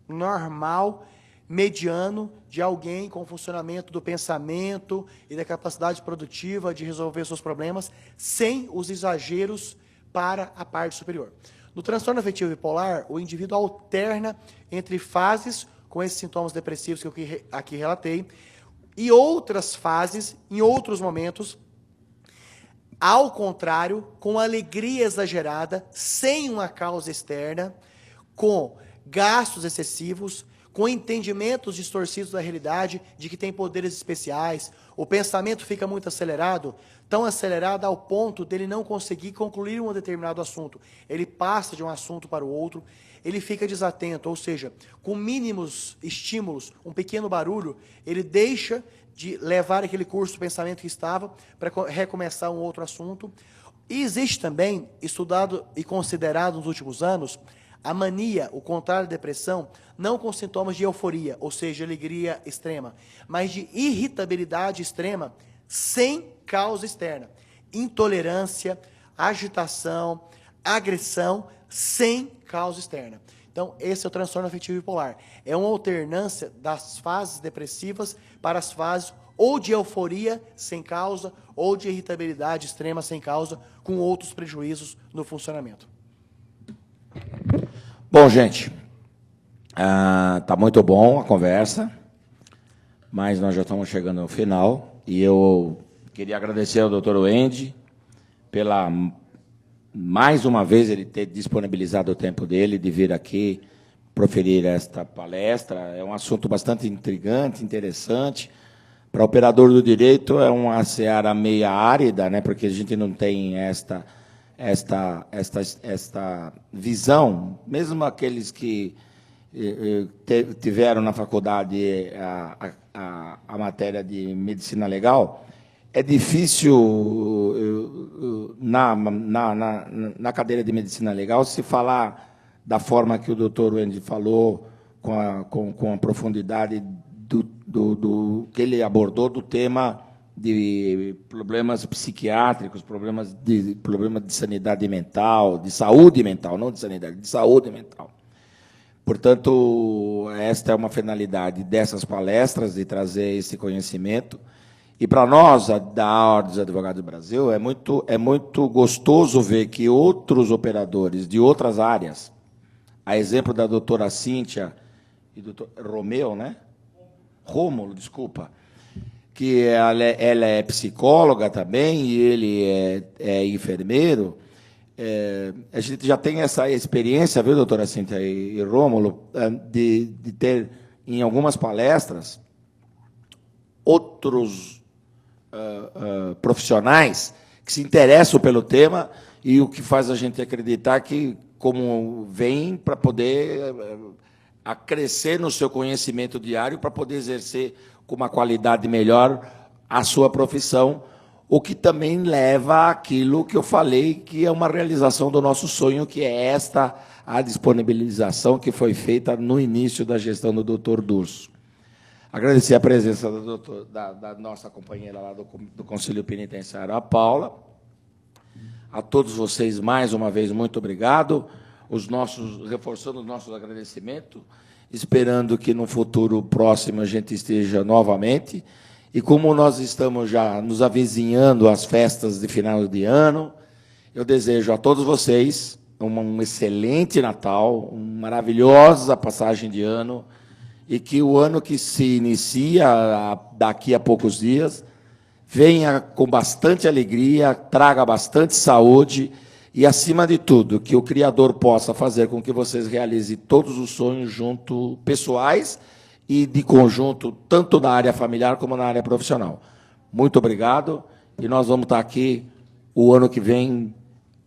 normal, mediano, de alguém com funcionamento do pensamento e da capacidade produtiva de resolver seus problemas, sem os exageros para a parte superior. No transtorno afetivo bipolar, o indivíduo alterna entre fases com esses sintomas depressivos que eu aqui relatei e outras fases, em outros momentos, ao contrário, com alegria exagerada, sem uma causa externa, com gastos excessivos, com entendimentos distorcidos da realidade, de que tem poderes especiais, o pensamento fica muito acelerado, tão acelerado ao ponto dele não conseguir concluir um determinado assunto. Ele passa de um assunto para o outro, ele fica desatento, ou seja, com mínimos estímulos, um pequeno barulho, ele deixa de levar aquele curso do pensamento que estava para recomeçar um outro assunto. E existe também, estudado e considerado nos últimos anos, a mania, o contrário da depressão, não com sintomas de euforia, ou seja, alegria extrema, mas de irritabilidade extrema, sem causa externa. Intolerância, agitação, agressão, sem causa externa. Então, esse é o transtorno afetivo bipolar. É uma alternância das fases depressivas para as fases ou de euforia sem causa, ou de irritabilidade extrema sem causa, com outros prejuízos no funcionamento. Bom, gente, tá muito bom a conversa, mas nós já estamos chegando ao final, e eu queria agradecer ao Dr. Wendy pela, mais uma vez, ele ter disponibilizado o tempo dele de vir aqui proferir esta palestra. É um assunto bastante intrigante, interessante. Para operador do direito é uma seara meia árida, né, porque a gente não tem esta visão, mesmo aqueles que tiveram na faculdade a matéria de medicina legal, é difícil, na cadeira de medicina legal, se falar da forma que o doutor Wendy falou, com a profundidade que ele abordou do tema de problemas psiquiátricos, problemas de sanidade mental, de saúde mental, não de sanidade, de saúde mental. Portanto, esta é uma finalidade dessas palestras, de trazer esse conhecimento. E, para nós, da Ordem dos Advogados do Brasil, é muito gostoso ver que outros operadores de outras áreas, a exemplo da doutora Cíntia e do doutor Romeu, né? Rômulo, desculpa, que ela é psicóloga também e ele é enfermeiro. A gente já tem essa experiência, viu, doutora Cíntia e Rômulo, de ter, em algumas palestras, outros profissionais que se interessam pelo tema, e o que faz a gente acreditar que, como vem para poder a crescer no seu conhecimento diário, para poder exercer com uma qualidade melhor a sua profissão, o que também leva àquilo que eu falei, que é uma realização do nosso sonho, que é a disponibilização que foi feita no início da gestão do doutor Durso. Agradecer a presença da nossa companheira lá do Conselho Penitenciário, a Paula. A todos vocês, mais uma vez, muito obrigado. Reforçando os nossos agradecimentos, esperando que no futuro próximo a gente esteja novamente. E como nós estamos já nos avizinhando às festas de final de ano, eu desejo a todos vocês um excelente Natal, uma maravilhosa passagem de ano, e que o ano que se inicia daqui a poucos dias venha com bastante alegria, traga bastante saúde e, acima de tudo, que o Criador possa fazer com que vocês realizem todos os sonhos junto, pessoais e de conjunto, tanto na área familiar como na área profissional. Muito obrigado, e nós vamos estar aqui o ano que vem,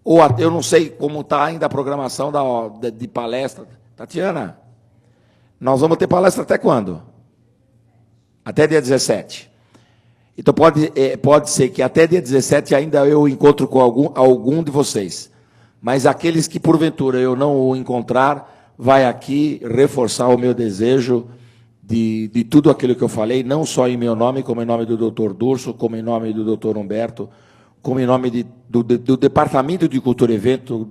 ou eu não sei como está ainda a programação de palestra. Tatiana, nós vamos ter palestra até quando? Até dia 17. Então, pode ser que até dia 17 ainda eu encontro com algum de vocês. Mas aqueles que, porventura, eu não o encontrar, vai aqui reforçar o meu desejo de tudo aquilo que eu falei, não só em meu nome, como em nome do doutor Durso, como em nome do doutor Humberto, como em nome do Departamento de Cultura e Evento,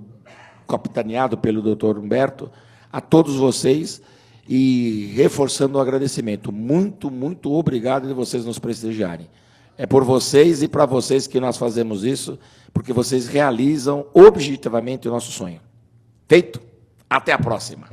capitaneado pelo doutor Humberto, a todos vocês, e reforçando o agradecimento. Muito, muito obrigado de vocês nos prestigiarem. É por vocês e para vocês que nós fazemos isso, porque vocês realizam objetivamente o nosso sonho. Feito? Até a próxima.